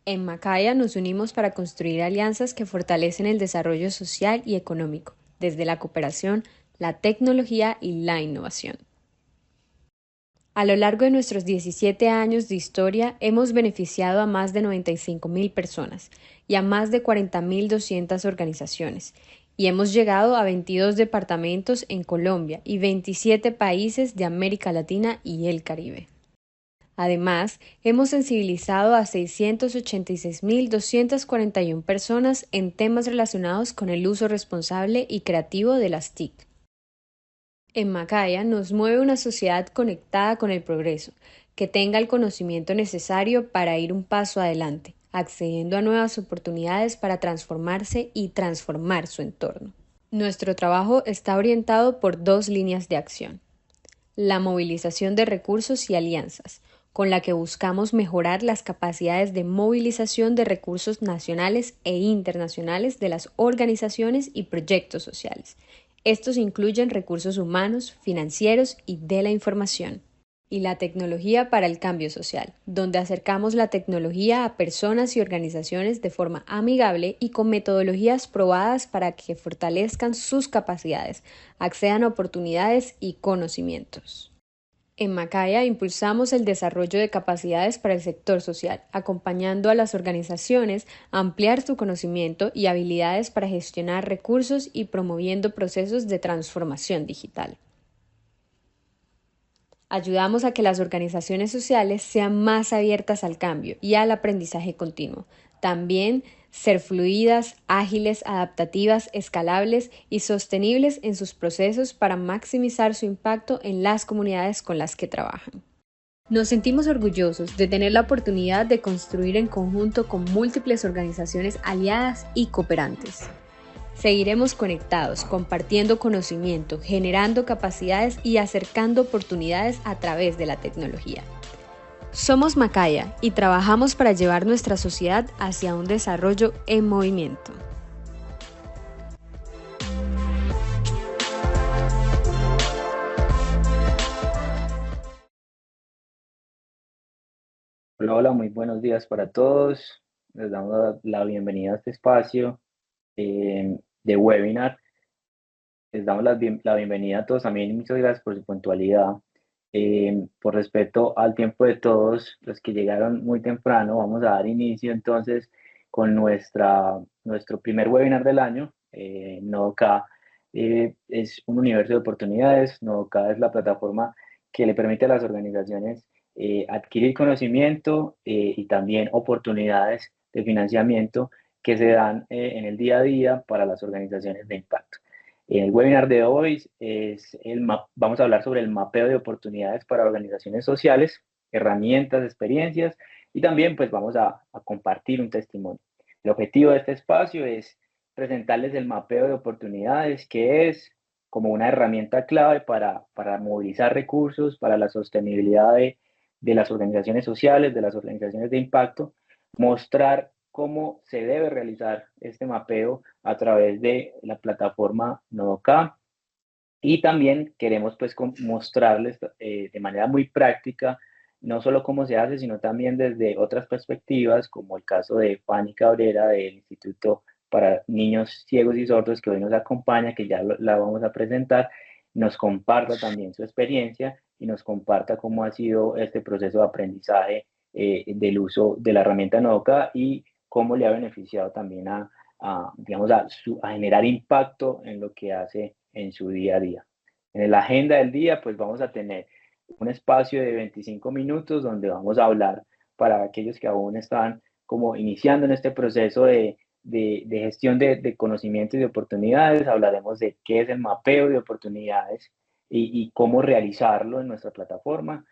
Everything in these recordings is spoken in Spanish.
En Macaya nos unimos para construir alianzas que fortalecen el desarrollo social y económico, desde la cooperación, la tecnología y la innovación. A lo largo de nuestros 17 años de historia, hemos beneficiado a más de 95.000 personas y a más de 40.200 organizaciones, y hemos llegado a 22 departamentos en Colombia y 27 países de América Latina y el Caribe. Además, hemos sensibilizado a 686.241 personas en temas relacionados con el uso responsable y creativo de las TIC. En Macaya nos mueve una sociedad conectada con el progreso, que tenga el conocimiento necesario para ir un paso adelante, accediendo a nuevas oportunidades para transformarse y transformar su entorno. Nuestro trabajo está orientado por dos líneas de acción: la movilización de recursos y alianzas, con la que buscamos mejorar las capacidades de movilización de recursos nacionales e internacionales de las organizaciones y proyectos sociales. Estos incluyen recursos humanos, financieros y de la información. Y la tecnología para el cambio social, donde acercamos la tecnología a personas y organizaciones de forma amigable y con metodologías probadas para que fortalezcan sus capacidades, accedan a oportunidades y conocimientos. En Macaya impulsamos el desarrollo de capacidades para el sector social, acompañando a las organizaciones a ampliar su conocimiento y habilidades para gestionar recursos y promoviendo procesos de transformación digital. Ayudamos a que las organizaciones sociales sean más abiertas al cambio y al aprendizaje continuo. También ser fluidas, ágiles, adaptativas, escalables y sostenibles en sus procesos para maximizar su impacto en las comunidades con las que trabajan. Nos sentimos orgullosos de tener la oportunidad de construir en conjunto con múltiples organizaciones aliadas y cooperantes. Seguiremos conectados, compartiendo conocimiento, generando capacidades y acercando oportunidades a través de la tecnología. Somos Macaya y trabajamos para llevar nuestra sociedad hacia un desarrollo en movimiento. Hola, hola, muy buenos días para todos. Les damos la bienvenida a este espacio de webinar. Les damos la bienvenida a todos también y muchas gracias por su puntualidad. Por respeto al tiempo de todos los que llegaron muy temprano, vamos a dar inicio entonces con nuestro primer webinar del año. Nodoka es un universo de oportunidades. Nodoka es la plataforma que le permite a las organizaciones adquirir conocimiento y también oportunidades de financiamiento que se dan en el día a día para las organizaciones de impacto. El webinar de hoy vamos a hablar sobre el mapeo de oportunidades para organizaciones sociales, herramientas, experiencias y también pues vamos a compartir un testimonio. El objetivo de este espacio es presentarles el mapeo de oportunidades, que es como una herramienta clave para movilizar recursos, para la sostenibilidad de las organizaciones sociales, de las organizaciones de impacto, mostrar cómo se debe realizar este mapeo a través de la plataforma Nodoka. Y también queremos pues mostrarles de manera muy práctica no solo cómo se hace, sino también desde otras perspectivas, como el caso de Fanny Cabrera del Instituto para Niños Ciegos y Sordos, que hoy nos acompaña, que ya la vamos a presentar, nos comparta también su experiencia y nos comparta cómo ha sido este proceso de aprendizaje del uso de la herramienta Nodoka y cómo le ha beneficiado también digamos, a generar impacto en lo que hace en su día a día. En la agenda del día, pues vamos a tener un espacio de 25 minutos donde vamos a hablar para aquellos que aún están como iniciando en este proceso de gestión de conocimiento y de oportunidades. Hablaremos de qué es el mapeo de oportunidades y cómo realizarlo en nuestra plataforma.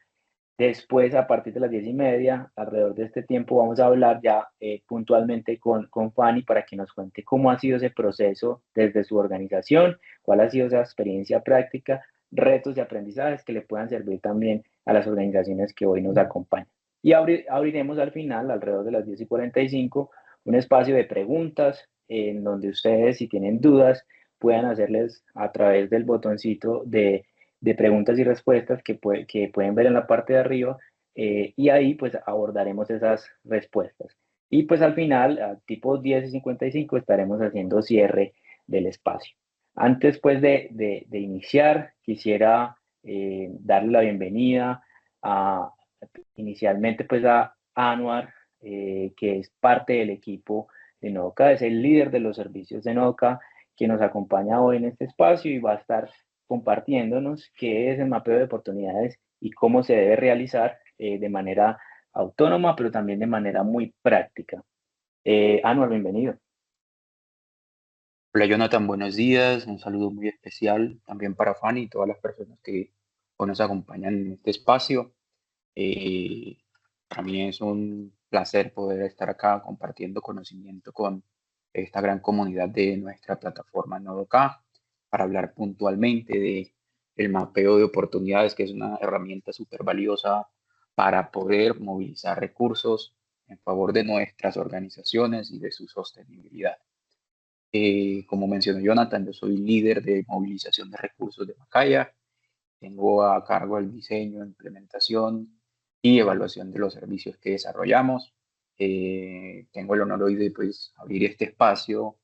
Después, a partir de las 10:30, alrededor de este tiempo, vamos a hablar ya puntualmente con Fanny para que nos cuente cómo ha sido ese proceso desde su organización, cuál ha sido esa experiencia práctica, retos y aprendizajes que le puedan servir también a las organizaciones que hoy nos acompañan. Y abriremos al final, alrededor de las 10:45, un espacio de preguntas en donde ustedes, si tienen dudas, puedan hacerles a través del botoncito de preguntas y respuestas que pueden ver en la parte de arriba y ahí pues abordaremos esas respuestas. Y pues al final, a tipo 10:55, estaremos haciendo cierre del espacio. Antes pues de iniciar, quisiera darle la bienvenida a, inicialmente pues a Anwar, que es parte del equipo de Noca, es el líder de los servicios de Noca, que nos acompaña hoy en este espacio y va a estar compartiéndonos qué es el mapeo de oportunidades y cómo se debe realizar de manera autónoma, pero también de manera muy práctica. Anwar, bienvenido. Hola Jonathan, buenos días. Un saludo muy especial también para Fanny y todas las personas que hoy nos acompañan en este espacio. Eh, para mí es un placer poder estar acá compartiendo conocimiento con esta gran comunidad de nuestra plataforma Nodoka para hablar puntualmente de el mapeo de oportunidades, que es una herramienta súper valiosa para poder movilizar recursos en favor de nuestras organizaciones y de su sostenibilidad. Como mencionó Jonathan, yo soy líder de movilización de recursos de Macaya. Tengo a cargo el diseño, implementación y evaluación de los servicios que desarrollamos. Tengo el honor hoy de pues, abrir este espacio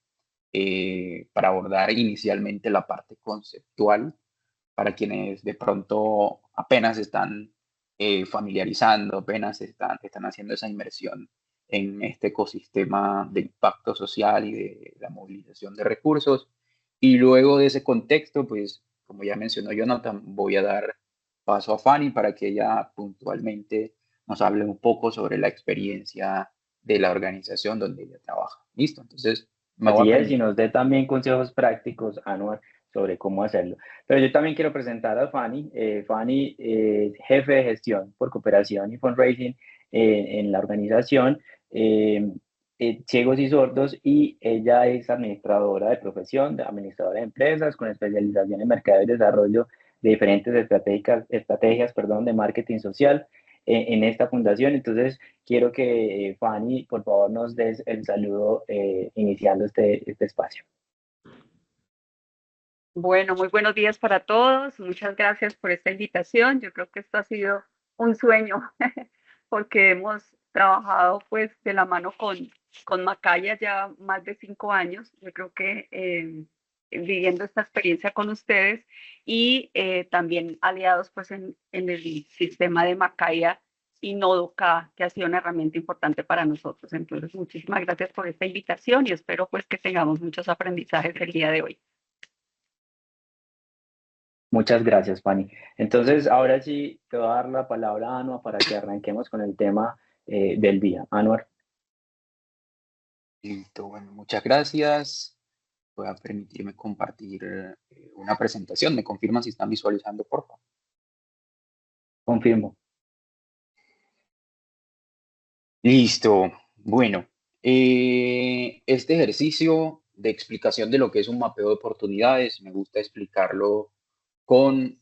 para abordar inicialmente la parte conceptual para quienes de pronto apenas están familiarizando, apenas están haciendo esa inmersión en este ecosistema de impacto social y de la movilización de recursos. Y luego de ese contexto, pues, como ya mencionó Jonathan, voy a dar paso a Fanny para que ella puntualmente nos hable un poco sobre la experiencia de la organización donde ella trabaja. Listo, entonces me voy a Así es, y permitir. nos dé también consejos prácticos, Anwar, sobre cómo hacerlo. Pero yo también quiero presentar a Fanny. Fanny es jefe de gestión por cooperación y fundraising en la organización eh, Ciegos y Sordos, y ella es administradora de profesión, administradora de empresas con especialización en mercado y desarrollo de diferentes estrategias, perdón, de marketing social en esta fundación. Entonces, quiero que Fanny, por favor, nos des el saludo iniciando este espacio. Bueno, muy buenos días para todos. Muchas gracias por esta invitación. Yo creo que esto ha sido un sueño porque hemos trabajado pues de la mano con Macaya ya más de 5 años. Yo creo que viviendo esta experiencia con ustedes y también aliados pues en el sistema de Macaya y Nodoka, que ha sido una herramienta importante para nosotros. Entonces, muchísimas gracias por esta invitación y espero pues que tengamos muchos aprendizajes el día de hoy. Muchas gracias, Fanny. Entonces, ahora sí, te voy a dar la palabra a Anwar para que arranquemos con el tema del día. Anwar. Listo, bueno, muchas gracias. Voy a permitirme compartir una presentación. ¿Me confirman si están visualizando, por favor? Confirmo. Listo. Bueno, este ejercicio de explicación de lo que es un mapeo de oportunidades, me gusta explicarlo con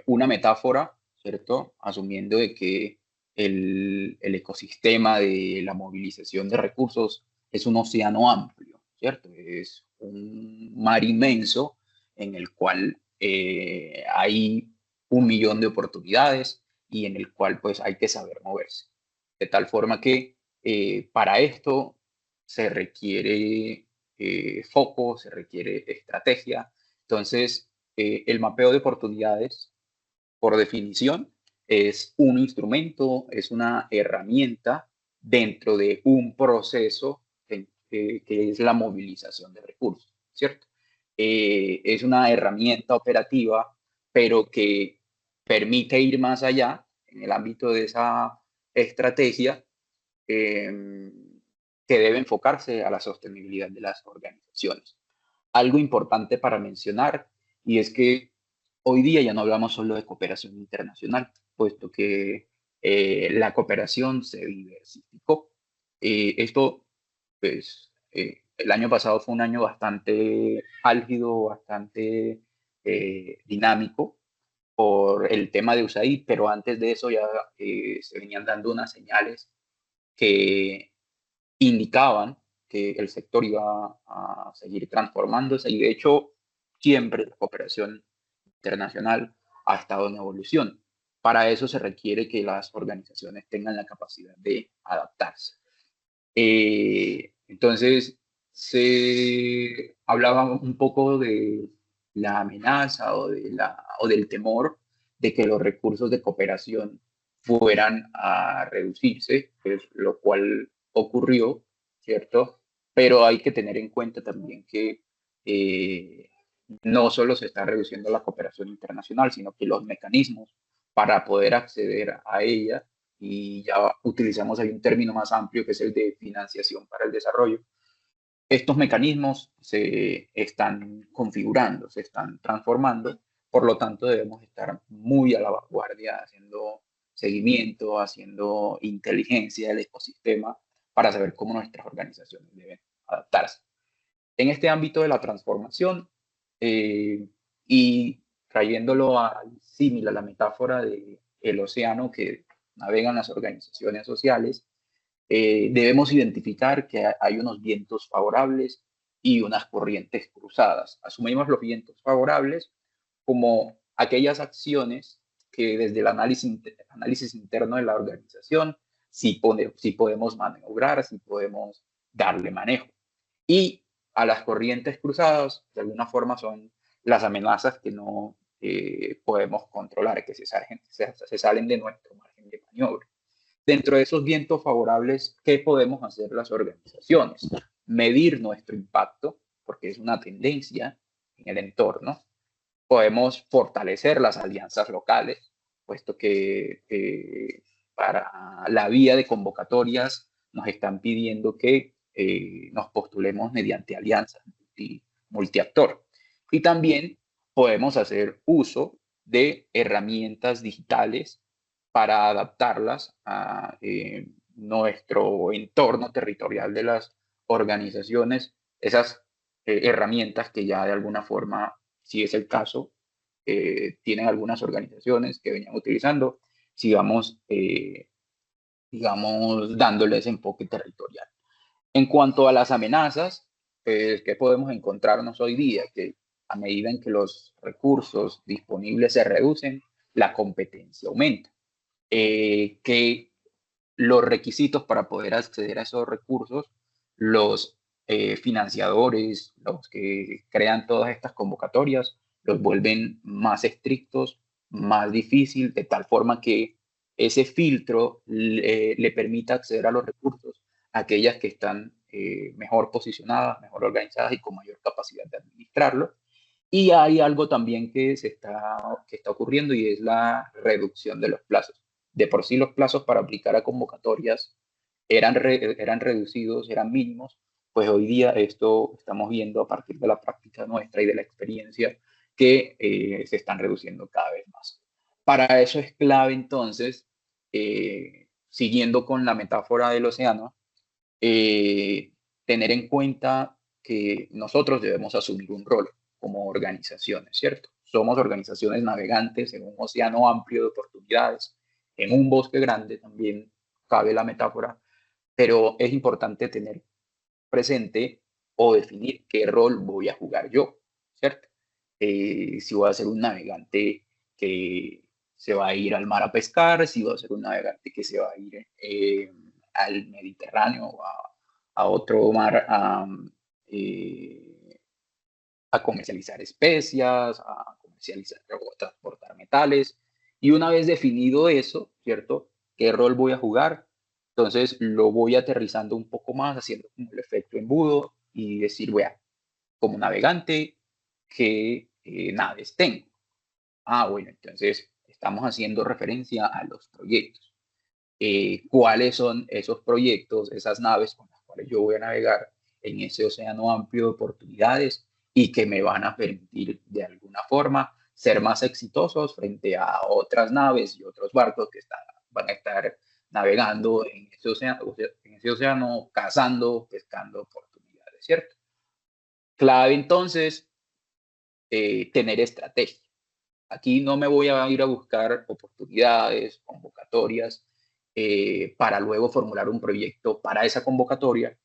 una metáfora, ¿cierto? Asumiendo de que el ecosistema de la movilización de recursos es un océano amplio, ¿cierto? Es un mar inmenso en el cual hay 1 millón de oportunidades y en el cual pues hay que saber moverse. De tal forma que para esto se requiere foco, se requiere estrategia. Entonces, el mapeo de oportunidades, por definición, es un instrumento, es una herramienta dentro de un proceso que es la movilización de recursos, ¿cierto? Es una herramienta operativa, pero que permite ir más allá en el ámbito de esa estrategia eh, que debe enfocarse a la sostenibilidad de las organizaciones. Algo importante para mencionar, y es que hoy día ya no hablamos solo de cooperación internacional, puesto que la cooperación se diversificó. Esto, pues, el año pasado fue un año bastante álgido, bastante dinámico por el tema de USAID, pero antes de eso ya se venían dando unas señales que indicaban que el sector iba a seguir transformándose y de hecho siempre la cooperación internacional ha estado en evolución. Para eso se requiere que las organizaciones tengan la capacidad de adaptarse. Entonces, se hablaba un poco de la amenaza o del temor de que los recursos de cooperación fueran a reducirse, pues, lo cual ocurrió, ¿cierto? Pero hay que tener en cuenta también que no solo se está reduciendo la cooperación internacional, sino que los mecanismos para poder acceder a ella, y ya utilizamos ahí un término más amplio que es el de financiación para el desarrollo. Estos mecanismos se están configurando, se están transformando, por lo tanto debemos estar muy a la vanguardia haciendo seguimiento, haciendo inteligencia del ecosistema para saber cómo nuestras organizaciones deben adaptarse. En este ámbito de la transformación, y trayéndolo al símil, a la metáfora del océano que navegan las organizaciones sociales, debemos identificar que hay unos vientos favorables y unas corrientes cruzadas. Asumimos los vientos favorables como aquellas acciones que desde el análisis interno de la organización sí podemos maniobrar, sí podemos darle manejo. Y a las corrientes cruzadas, de alguna forma, son las amenazas que no podemos controlar, que se salen de nuestro margen de maniobra. Dentro de esos vientos favorables, ¿qué podemos hacer las organizaciones? Medir nuestro impacto, porque es una tendencia en el entorno. Podemos fortalecer las alianzas locales, puesto que para la vía de convocatorias nos están pidiendo que nos postulemos mediante alianzas multiactor. Y también podemos hacer uso de herramientas digitales para adaptarlas a nuestro entorno territorial de las organizaciones, esas herramientas que ya de alguna forma, si es el caso, tienen algunas organizaciones que venían utilizando, sigamos, digamos, dándole ese enfoque territorial. En cuanto a las amenazas, ¿qué podemos encontrarnos hoy día? Que a medida en que los recursos disponibles se reducen, la competencia aumenta. Que los requisitos para poder acceder a esos recursos, los financiadores, los que crean todas estas convocatorias, los vuelven más estrictos, más difícil, de tal forma que ese filtro le permita acceder a los recursos a aquellas que están mejor posicionadas, mejor organizadas y con mayor capacidad de administrarlo. Y hay algo también que está ocurriendo, y es la reducción de los plazos. De por sí los plazos para aplicar a convocatorias eran reducidos, eran mínimos, pues hoy día esto estamos viendo a partir de la práctica nuestra y de la experiencia que se están reduciendo cada vez más. Para eso es clave entonces, siguiendo con la metáfora del océano, tener en cuenta que nosotros debemos asumir un rol como organizaciones, ¿cierto? Somos organizaciones navegantes en un océano amplio de oportunidades, en un bosque grande también cabe la metáfora, pero es importante tener presente o definir qué rol voy a jugar yo, ¿cierto? Si voy a ser un navegante que se va a ir al mar a pescar, si voy a ser un navegante que se va a ir al Mediterráneo o a otro mar a comercializar especias, a comercializar o transportar metales. Y una vez definido eso, ¿cierto? ¿Qué rol voy a jugar? Entonces lo voy aterrizando un poco más, haciendo como el efecto embudo y decir, bueno, como navegante, ¿qué naves tengo? Ah, bueno, entonces estamos haciendo referencia a los proyectos. ¿Cuáles son esos proyectos, esas naves con las cuales yo voy a navegar en ese océano amplio de oportunidades y que me van a permitir de alguna forma ser más exitosos frente a otras naves y otros barcos que van a estar navegando en ese océano, cazando, pescando oportunidades, ¿cierto? Clave entonces, tener estrategia. Aquí no me voy a ir a buscar oportunidades, convocatorias, para luego formular un proyecto para esa convocatoria.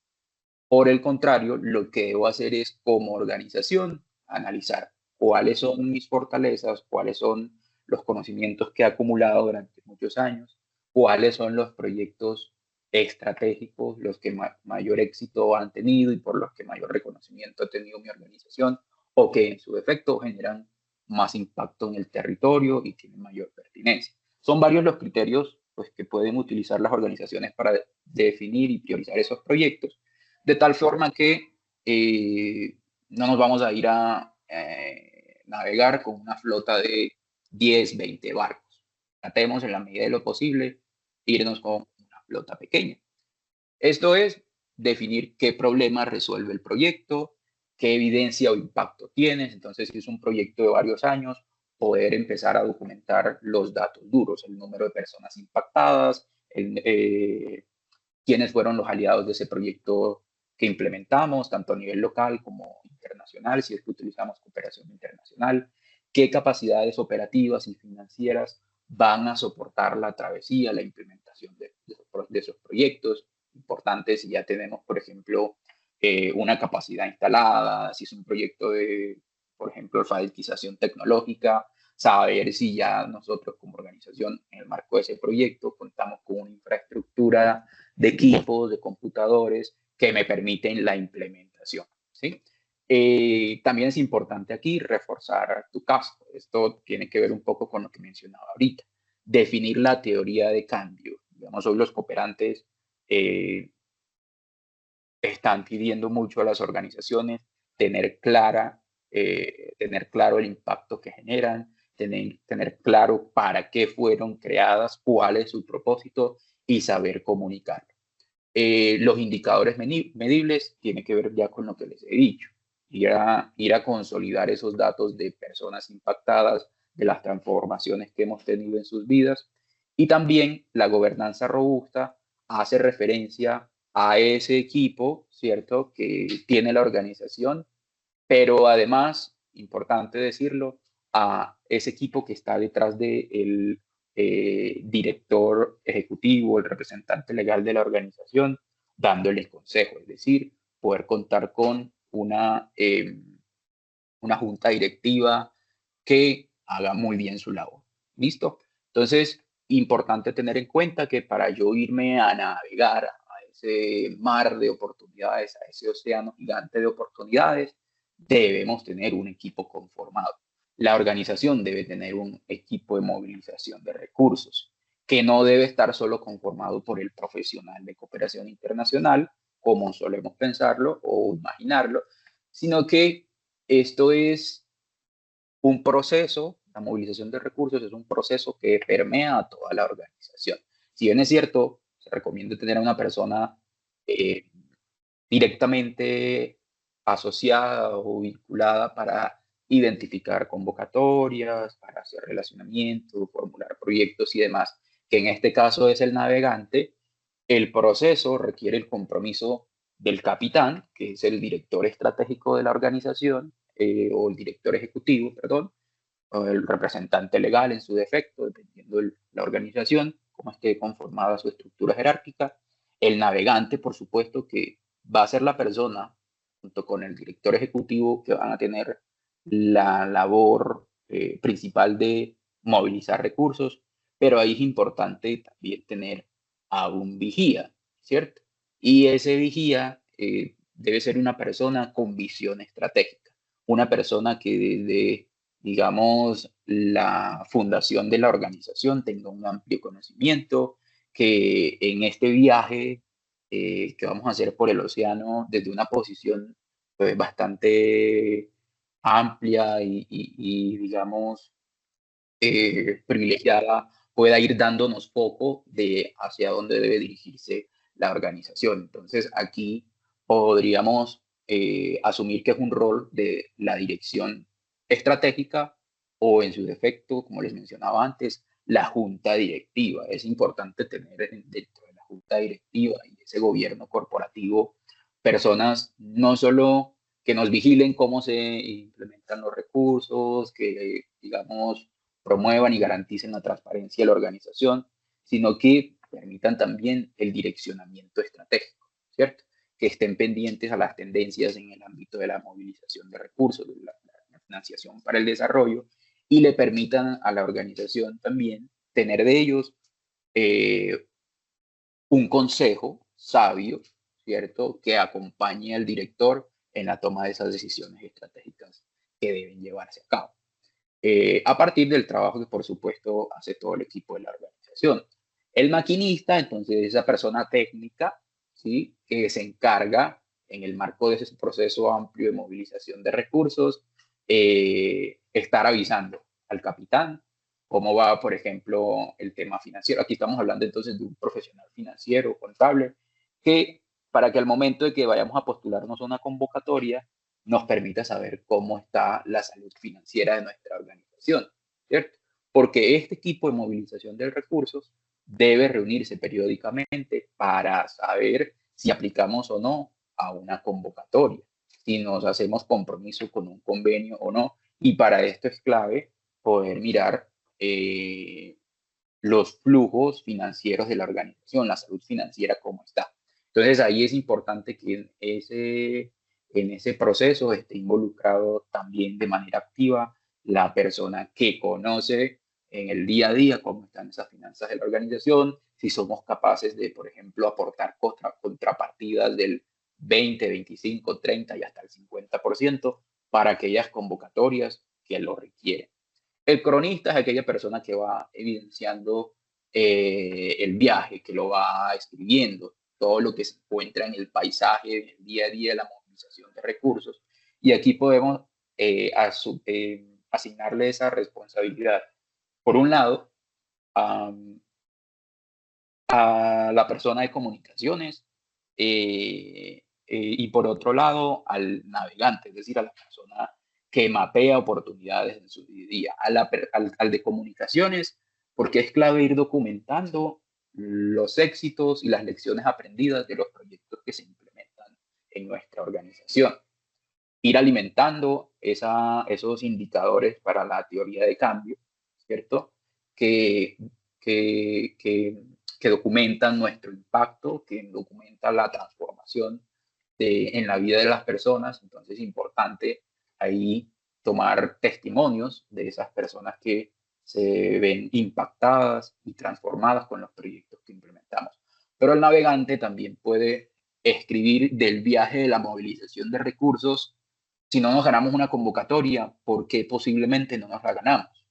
Por el contrario, lo que debo hacer es, como organización, analizar cuáles son mis fortalezas, cuáles son los conocimientos que he acumulado durante muchos años, cuáles son los proyectos estratégicos los que mayor éxito han tenido y por los que mayor reconocimiento ha tenido mi organización, o que en su defecto generan más impacto en el territorio y tienen mayor pertinencia. Son varios los criterios pues, que pueden utilizar las organizaciones para definir y priorizar esos proyectos, de tal forma que no nos vamos a ir a navegar con una flota de 10, 20 barcos. Tratemos en la medida de lo posible irnos con una flota pequeña. Esto es definir qué problema resuelve el proyecto, qué evidencia o impacto tienes. Entonces, si es un proyecto de varios años, poder empezar a documentar los datos duros, el número de personas impactadas, quiénes fueron los aliados de ese proyecto que implementamos, tanto a nivel local como internacional, si es que utilizamos cooperación internacional, qué capacidades operativas y financieras van a soportar la travesía, la implementación de esos proyectos. Importante si ya tenemos, por ejemplo, una capacidad instalada, si es un proyecto de, por ejemplo, alfabetización tecnológica, saber si ya nosotros como organización en el marco de ese proyecto contamos con una infraestructura de equipos, de computadores que me permiten la implementación. ¿Sí? También es importante aquí reforzar tu caso. Esto tiene que ver un poco con lo que mencionaba ahorita. Definir la teoría de cambio. Digamos, hoy los cooperantes están pidiendo mucho a las organizaciones tener claro el impacto que generan, tener claro para qué fueron creadas, cuál es su propósito y saber comunicarlo. Los indicadores medibles tienen que ver ya con lo que les he dicho, ir a consolidar esos datos de personas impactadas, de las transformaciones que hemos tenido en sus vidas, y también la gobernanza robusta hace referencia a ese equipo, ¿cierto?, que tiene la organización, pero además, importante decirlo, a ese equipo que está detrás del director ejecutivo, el representante legal de la organización, dándoles consejo, es decir, poder contar con una junta directiva que haga muy bien su labor. ¿Listo? Entonces, importante tener en cuenta que para yo irme a navegar a ese mar de oportunidades, a ese océano gigante de oportunidades, debemos tener un equipo conformado. La organización debe tener un equipo de movilización de recursos, que no debe estar solo conformado por el profesional de cooperación internacional, como solemos pensarlo o imaginarlo, sino que esto es un proceso, la movilización de recursos es un proceso que permea a toda la organización. Si bien es cierto, se recomienda tener a una persona eh, directamente asociada o vinculada para identificar convocatorias, para hacer relacionamiento, formular proyectos y demás, que en este caso es el navegante. El proceso requiere el compromiso del capitán, que es el director estratégico de la organización, o el director ejecutivo, perdón, o el representante legal en su defecto, dependiendo de la organización, cómo esté conformada su estructura jerárquica. El navegante, por supuesto, que va a ser la persona, junto con el director ejecutivo, que van a tener la labor principal de movilizar recursos, pero ahí es importante también tener a un vigía, ¿cierto? Y ese vigía debe ser una persona con visión estratégica, una persona que desde, digamos, la fundación de la organización tenga un amplio conocimiento, que en este viaje que vamos a hacer por el océano desde una posición pues, bastante amplia y digamos, privilegiada, pueda ir dándonos poco de hacia dónde debe dirigirse la organización. Entonces, aquí podríamos asumir que es un rol de la dirección estratégica o, en su defecto, como les mencionaba antes, la junta directiva. Es importante tener dentro de la junta directiva y ese gobierno corporativo personas no solo que nos vigilen cómo se implementan los recursos, que, digamos, promuevan y garanticen la transparencia de la organización, sino que permitan también el direccionamiento estratégico, ¿cierto? Que estén pendientes a las tendencias en el ámbito de la movilización de recursos, de la financiación para el desarrollo, y le permitan a la organización también tener de ellos un consejo sabio, ¿cierto?, que acompañe al director en la toma de esas decisiones estratégicas que deben llevarse a cabo. A partir del trabajo que, por supuesto, hace todo el equipo de la organización. El maquinista, entonces, es esa persona técnica, ¿sí?, que se encarga, en el marco de ese proceso amplio de movilización de recursos, estar avisando al capitán cómo va, por ejemplo, el tema financiero. Aquí estamos hablando entonces de un profesional financiero, contable, que para que al momento de que vayamos a postularnos a una convocatoria, nos permita saber cómo está la salud financiera de nuestra organización, ¿cierto? Porque este equipo de movilización de recursos debe reunirse periódicamente para saber si aplicamos o no a una convocatoria, si nos hacemos compromiso con un convenio o no. Y para esto es clave poder mirar los flujos financieros de la organización, la salud financiera, cómo está. Entonces ahí es importante que en ese proceso esté involucrado también de manera activa la persona que conoce en el día a día cómo están esas finanzas de la organización, si somos capaces de, por ejemplo, aportar contrapartidas del 20, 25, 30 y hasta el 50% para aquellas convocatorias que lo requieren. El cronista es aquella persona que va evidenciando el viaje, que lo va escribiendo, todo lo que se encuentra en el paisaje, en el día a día de la movilización de recursos. Y aquí podemos asignarle esa responsabilidad, por un lado, a, a la persona de comunicaciones y por otro lado al navegante, es decir, a la persona que mapea oportunidades en su día a día, al de comunicaciones, porque es clave ir documentando los éxitos y las lecciones aprendidas de los proyectos que se implementan en nuestra organización. Ir alimentando esos indicadores para la teoría de cambio, ¿cierto? Que, que, que, que documentan nuestro impacto, que documentan la transformación en la vida de las personas. Entonces es importante ahí tomar testimonios de esas personas que se ven impactadas y transformadas con los proyectos que implementamos. Pero el navegante también puede escribir del viaje de la movilización de recursos. Si no nos ganamos una convocatoria, ¿por qué posiblemente no nos la ganamos?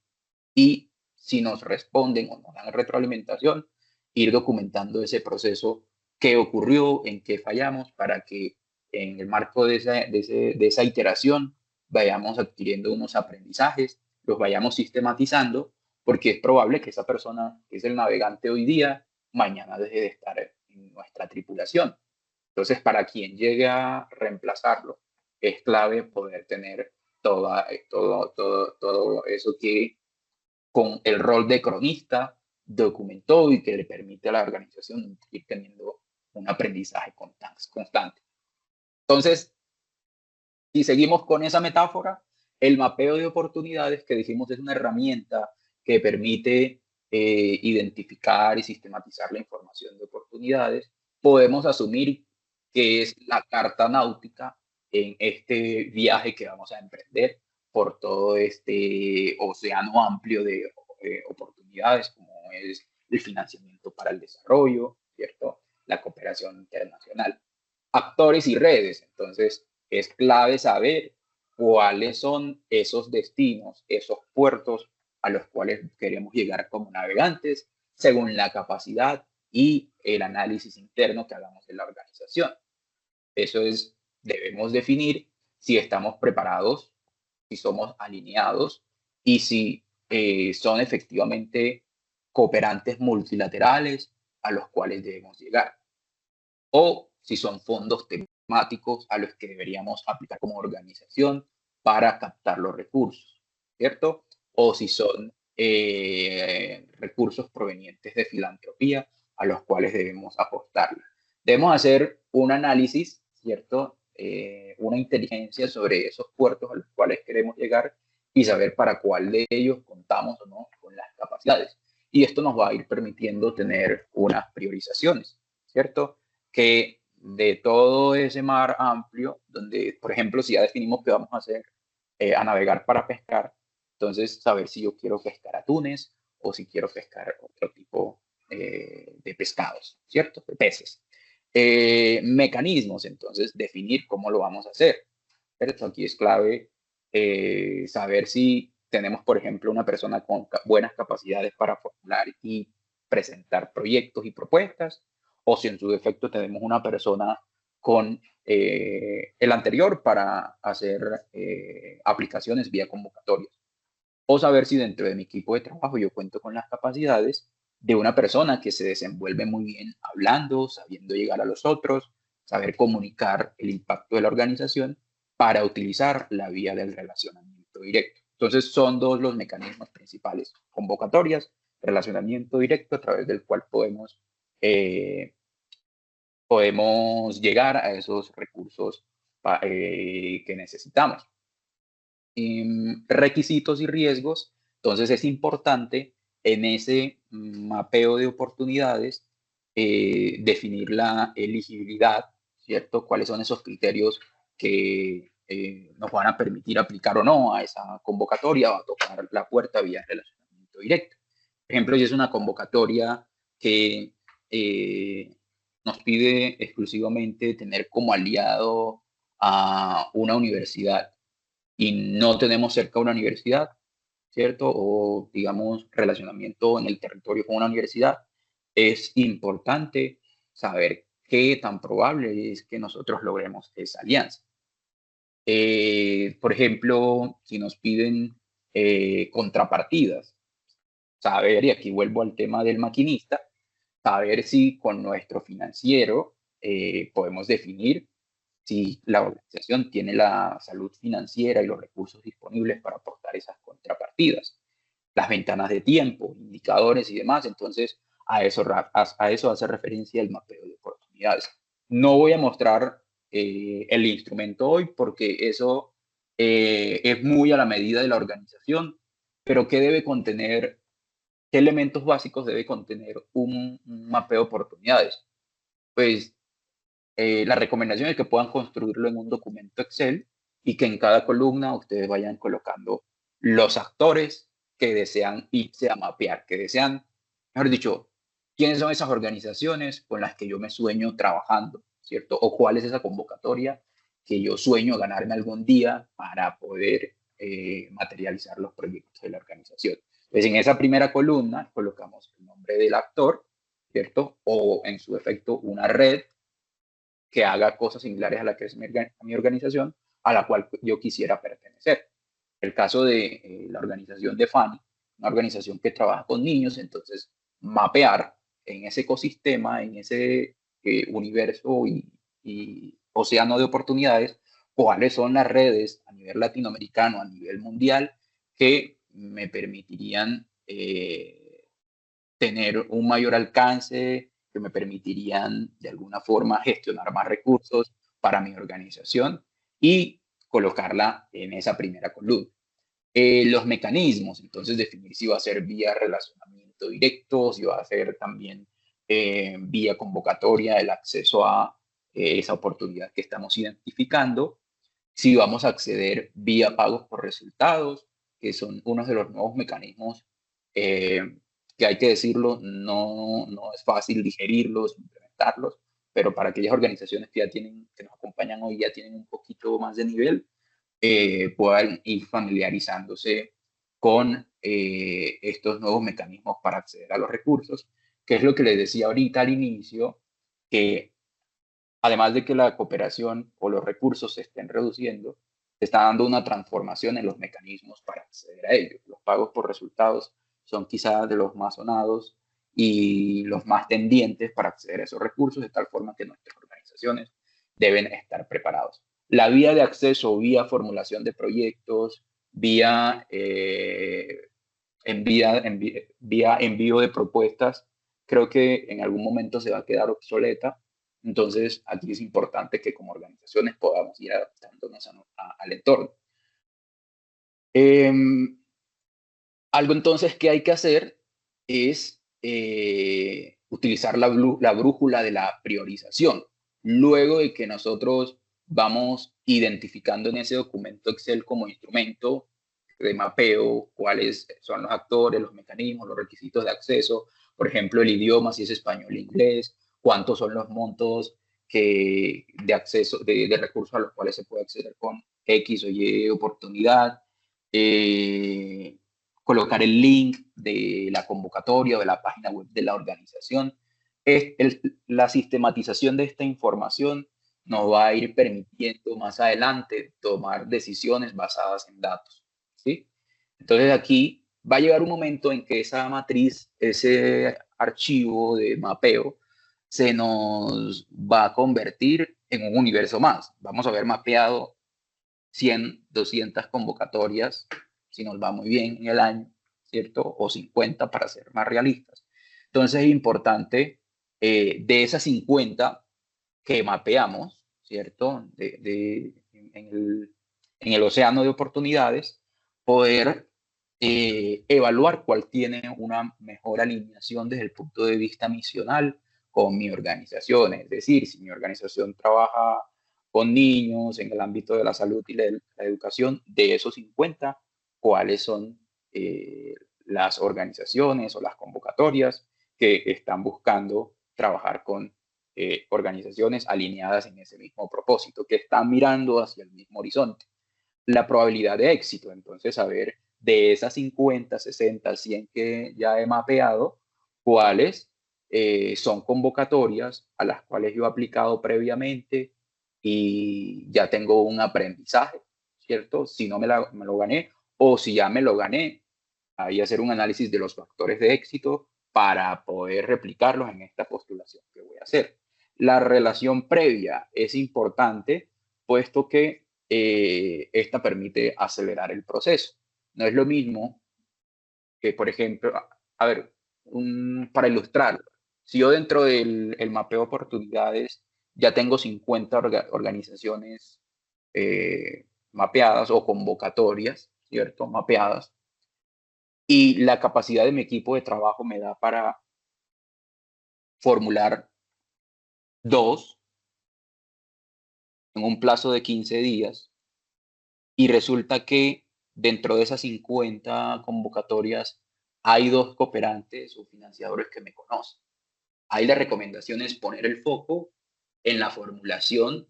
Y si nos responden o nos dan retroalimentación, ir documentando ese proceso, qué ocurrió, en qué fallamos, para que en el marco de esa iteración vayamos adquiriendo unos aprendizajes, los vayamos sistematizando, porque es probable que esa persona que es el navegante hoy día, mañana deje de estar en nuestra tripulación. Entonces, para quien llegue a reemplazarlo, es clave poder tener todo eso que con el rol de cronista documentó y que le permite a la organización ir teniendo un aprendizaje constante. Entonces, si seguimos con esa metáfora, el mapeo de oportunidades que dijimos es una herramienta que permite identificar y sistematizar la información de oportunidades. Podemos asumir que es la carta náutica en este viaje que vamos a emprender por todo este océano amplio de oportunidades, como es el financiamiento para el desarrollo, ¿cierto? La cooperación internacional. Actores y redes. Entonces, es clave saber cuáles son esos destinos, esos puertos a los cuales queremos llegar como navegantes, según la capacidad y el análisis interno que hagamos de la organización. Eso es, debemos definir si estamos preparados, si somos alineados y si son efectivamente cooperantes multilaterales a los cuales debemos llegar. O si son fondos temáticos a los que deberíamos aplicar como organización para captar los recursos, ¿cierto? O si son recursos provenientes de filantropía a los cuales debemos apostarle. Debemos hacer un análisis, ¿cierto? Una inteligencia sobre esos puertos a los cuales queremos llegar y saber para cuál de ellos contamos o no con las capacidades. Y esto nos va a ir permitiendo tener unas priorizaciones, ¿cierto? Que de todo ese mar amplio, donde, por ejemplo, si ya definimos que vamos a hacer, a navegar para pescar, entonces saber si yo quiero pescar atunes o si quiero pescar otro tipo de pescados, ¿cierto? De peces. Mecanismos, entonces, definir cómo lo vamos a hacer, ¿cierto? Aquí es clave saber si tenemos, por ejemplo, una persona con buenas capacidades para formular y presentar proyectos y propuestas, o si en su defecto tenemos una persona con el anterior para hacer aplicaciones vía convocatorias, o saber si dentro de mi equipo de trabajo yo cuento con las capacidades de una persona que se desenvuelve muy bien hablando, sabiendo llegar a los otros, saber comunicar el impacto de la organización para utilizar la vía del relacionamiento directo. Entonces son dos los mecanismos principales: convocatorias, relacionamiento directo, a través del cual podemos llegar a esos recursos que necesitamos. Requisitos y riesgos. Entonces es importante en ese mapeo de oportunidades definir la elegibilidad, ¿cierto? ¿Cuáles son esos criterios que nos van a permitir aplicar o no a esa convocatoria o a tocar la puerta vía relacionamiento directo? Por ejemplo, si es una convocatoria que nos pide exclusivamente tener como aliado a una universidad y no tenemos cerca una universidad, ¿cierto? O digamos relacionamiento en el territorio con una universidad, es importante saber qué tan probable es que nosotros logremos esa alianza. Por ejemplo, si nos piden contrapartidas, saber, y aquí vuelvo al tema del maquinista, saber si con nuestro financiero podemos definir si la organización tiene la salud financiera y los recursos disponibles para aportar esas contrapartidas, las ventanas de tiempo, indicadores y demás. Entonces, a eso hace referencia el mapeo de oportunidades. No voy a mostrar el instrumento hoy porque eso es muy a la medida de la organización, pero ¿qué debe contener? ¿Qué elementos básicos debe contener un mapeo de oportunidades? Pues la recomendación es que puedan construirlo en un documento Excel y que en cada columna ustedes vayan colocando los actores que desean irse a mapear, que desean, mejor dicho, quiénes son esas organizaciones con las que yo me sueño trabajando, ¿cierto? O cuál es esa convocatoria que yo sueño ganarme algún día para poder materializar los proyectos de la organización. Entonces, en esa primera columna colocamos el nombre del actor, ¿cierto? O en su defecto una red que haga cosas similares a la que es mi organización, a la cual yo quisiera pertenecer. El caso de la organización de FANI, una organización que trabaja con niños, entonces mapear en ese ecosistema, en ese universo y océano de oportunidades, cuáles son las redes a nivel latinoamericano, a nivel mundial, que me permitirían tener un mayor alcance, que me permitirían de alguna forma gestionar más recursos para mi organización y colocarla en esa primera columna. Los mecanismos, entonces definir si va a ser vía relacionamiento directo, si va a ser también vía convocatoria el acceso a esa oportunidad que estamos identificando, si vamos a acceder vía pagos por resultados, que son uno de los nuevos mecanismos que hay que decirlo, no es fácil digerirlos, implementarlos, pero para aquellas organizaciones que ya tienen, que nos acompañan hoy, ya tienen un poquito más de nivel, puedan ir familiarizándose con estos nuevos mecanismos para acceder a los recursos, que es lo que les decía ahorita al inicio, que además de que la cooperación o los recursos se estén reduciendo, se está dando una transformación en los mecanismos para acceder a ellos. Los pagos por resultados son quizás de los más sonados y los más tendientes para acceder a esos recursos, de tal forma que nuestras organizaciones deben estar preparados. La vía de acceso, vía formulación de proyectos, vía envío de propuestas, creo que en algún momento se va a quedar obsoleta. Entonces, aquí es importante que como organizaciones podamos ir adaptándonos al entorno. Algo entonces que hay que hacer es utilizar la brújula de la priorización. Luego de que nosotros vamos identificando en ese documento Excel como instrumento de mapeo cuáles son los actores, los mecanismos, los requisitos de acceso, Por ejemplo, el idioma, si es español o inglés, cuántos son los montos de acceso, de recursos a los cuales se puede acceder con X o Y oportunidad, eh, colocar el link de la convocatoria o de la página web de la organización. La sistematización de esta información nos va a ir permitiendo más adelante tomar decisiones basadas en datos, ¿sí? Entonces aquí va a llegar un momento en que esa matriz, ese archivo de mapeo, se nos va a convertir en un universo más. Vamos a haber mapeado 100, 200 convocatorias, si nos va muy bien en el año, ¿cierto? O 50 para ser más realistas. Entonces es importante de esas 50 que mapeamos, ¿cierto? En el océano de oportunidades, poder evaluar cuál tiene una mejor alineación desde el punto de vista misional con mi organización. Es decir, si mi organización trabaja con niños en el ámbito de la salud y la educación, de esos 50, cuáles son las organizaciones o las convocatorias que están buscando trabajar con organizaciones alineadas en ese mismo propósito, que están mirando hacia el mismo horizonte. La probabilidad de éxito, entonces, saber de esas 50, 60, 100 que ya he mapeado, cuáles son convocatorias a las cuales yo he aplicado previamente y ya tengo un aprendizaje, ¿cierto? Si no me lo gané o si ya me lo gané, ahí hacer un análisis de los factores de éxito para poder replicarlos en esta postulación que voy a hacer. La relación previa es importante, puesto que esta permite acelerar el proceso. No es lo mismo que, por ejemplo, a ver, para ilustrar, si yo dentro del mapeo de oportunidades ya tengo 50 organizaciones mapeadas o convocatorias, ¿cierto? Mapeadas, y la capacidad de mi equipo de trabajo me da para formular 2 en un plazo de 15 días, y resulta que dentro de esas 50 convocatorias hay 2 cooperantes o financiadores que me conocen. Ahí la recomendación es poner el foco en la formulación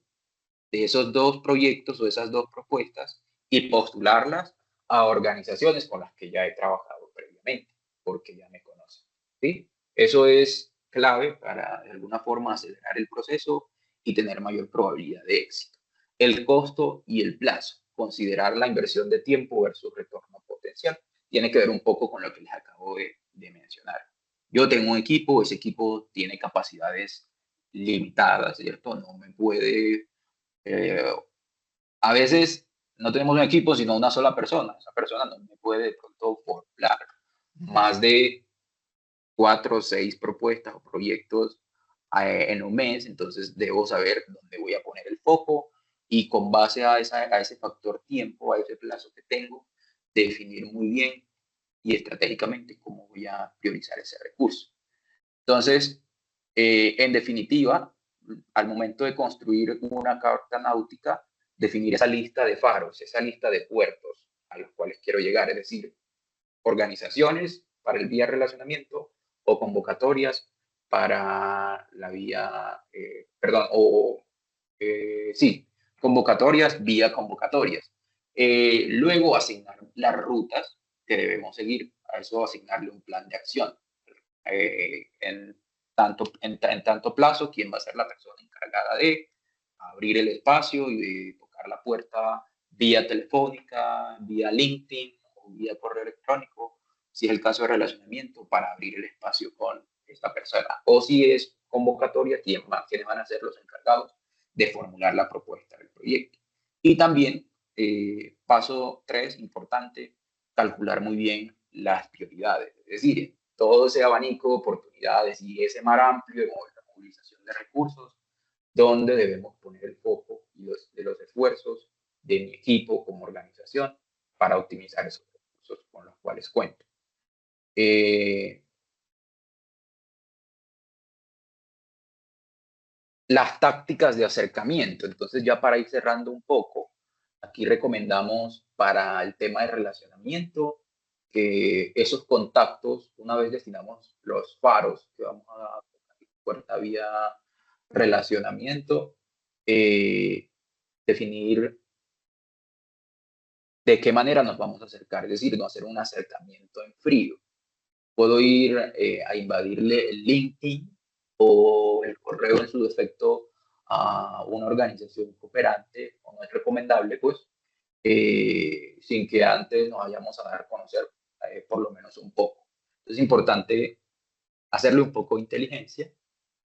de esos 2 proyectos o esas 2 propuestas y postularlas a organizaciones con las que ya he trabajado previamente, porque ya me conocen, ¿sí? Eso es clave para, de alguna forma, acelerar el proceso y tener mayor probabilidad de éxito. El costo y el plazo, considerar la inversión de tiempo versus retorno potencial, tiene que ver un poco con lo que les acabo de mencionar. Yo tengo un equipo, ese equipo tiene capacidades limitadas, ¿cierto? No me puede a veces no tenemos un equipo, sino una sola persona. Esa persona no me puede de pronto formular más de 4 o 6 propuestas o proyectos en un mes, entonces debo saber dónde voy a poner el foco y con base a ese factor tiempo, a ese plazo que tengo, definir muy bien y estratégicamente cómo voy a priorizar ese recurso. Entonces, en definitiva, al momento de construir una carta náutica, definir esa lista de faros, esa lista de puertos a los cuales quiero llegar, es decir, organizaciones para el vía relacionamiento o convocatorias para la vía, sí, convocatorias vía convocatorias. Luego asignar las rutas que debemos seguir, a eso asignarle un plan de acción. En tanto plazo, quién va a ser la persona encargada de abrir el espacio y de tocar la puerta vía telefónica, vía LinkedIn o vía correo electrónico, si es el caso de relacionamiento, para abrir el espacio con esta persona. O si es convocatoria, quiénes van a ser los encargados de formular la propuesta del proyecto. Y también, paso 3, importante, calcular muy bien las prioridades. Es decir, todo ese abanico de oportunidades y ese mar amplio de la movilización de recursos, donde debemos poner el foco de los esfuerzos de mi equipo como organización para optimizar esos recursos con los cuales cuento. Las tácticas de acercamiento. Entonces, ya para ir cerrando un poco, aquí recomendamos para el tema de relacionamiento que esos contactos, una vez destinamos los faros que vamos a puerta vía relacionamiento, definir de qué manera nos vamos a acercar, es decir, no hacer un acercamiento en frío. Puedo ir a invadirle el LinkedIn o el correo en su defecto a una organización cooperante, o no es recomendable, pues, sin que antes nos vayamos a dar a conocer por lo menos un poco. Es importante hacerle un poco de inteligencia,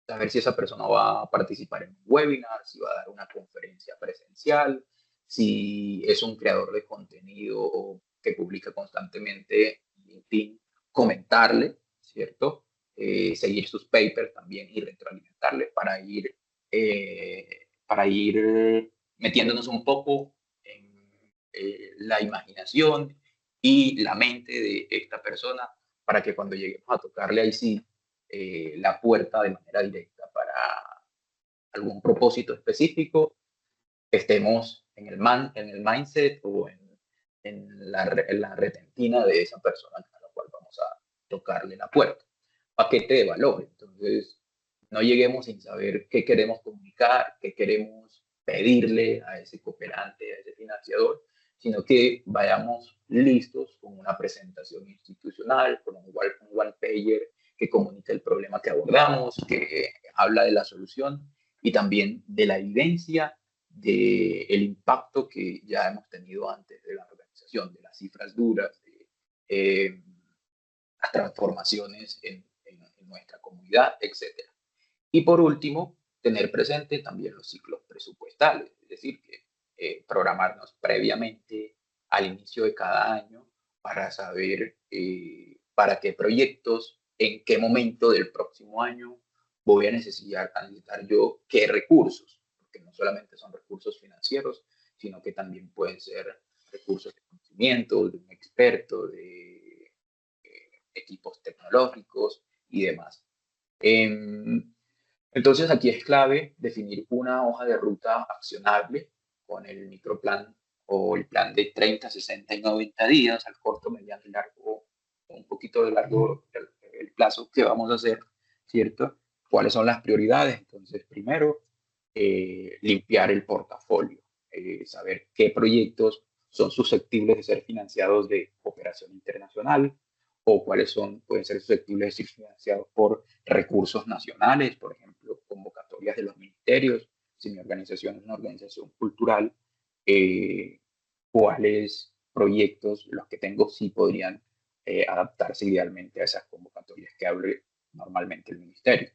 saber si esa persona va a participar en un webinar, si va a dar una conferencia presencial, si es un creador de contenido que publica constantemente en LinkedIn, comentarle, ¿cierto? Seguir sus papers también y retroalimentarle para ir metiéndonos un poco en la imaginación y la mente de esta persona para que cuando lleguemos a tocarle ahí sí la puerta de manera directa para algún propósito específico, estemos en el mindset o en la retentina de esa persona a la cual vamos a tocarle la puerta. Paquete de valor. Entonces, no lleguemos sin saber qué queremos comunicar, qué queremos pedirle a ese cooperante, a ese financiador, sino que vayamos listos con una presentación institucional, con un one-pager que comunica el problema que abordamos, que habla de la solución y también de la evidencia del impacto que ya hemos tenido antes de la organización, de las cifras duras, de las transformaciones en nuestra comunidad, etcétera. Y por último, tener presente también los ciclos presupuestales, es decir, que programarnos previamente al inicio de cada año para saber para qué proyectos, en qué momento del próximo año voy a necesitar yo qué recursos, porque no solamente son recursos financieros, sino que también pueden ser recursos de conocimiento, de un experto, de equipos tecnológicos y demás. Entonces aquí es clave definir una hoja de ruta accionable con el microplan o el plan de 30, 60 y 90 días, al corto, mediano y largo, un poquito de largo el plazo que vamos a hacer, ¿cierto? ¿Cuáles son las prioridades? Entonces, primero, limpiar el portafolio, saber qué proyectos son susceptibles de ser financiados de cooperación internacional o cuáles pueden ser susceptibles de ser financiados por recursos nacionales, por ejemplo, convocatorias de los ministerios. Si mi organización es una organización cultural, cuáles proyectos, los que tengo, sí podrían adaptarse idealmente a esas convocatorias que abre normalmente el ministerio.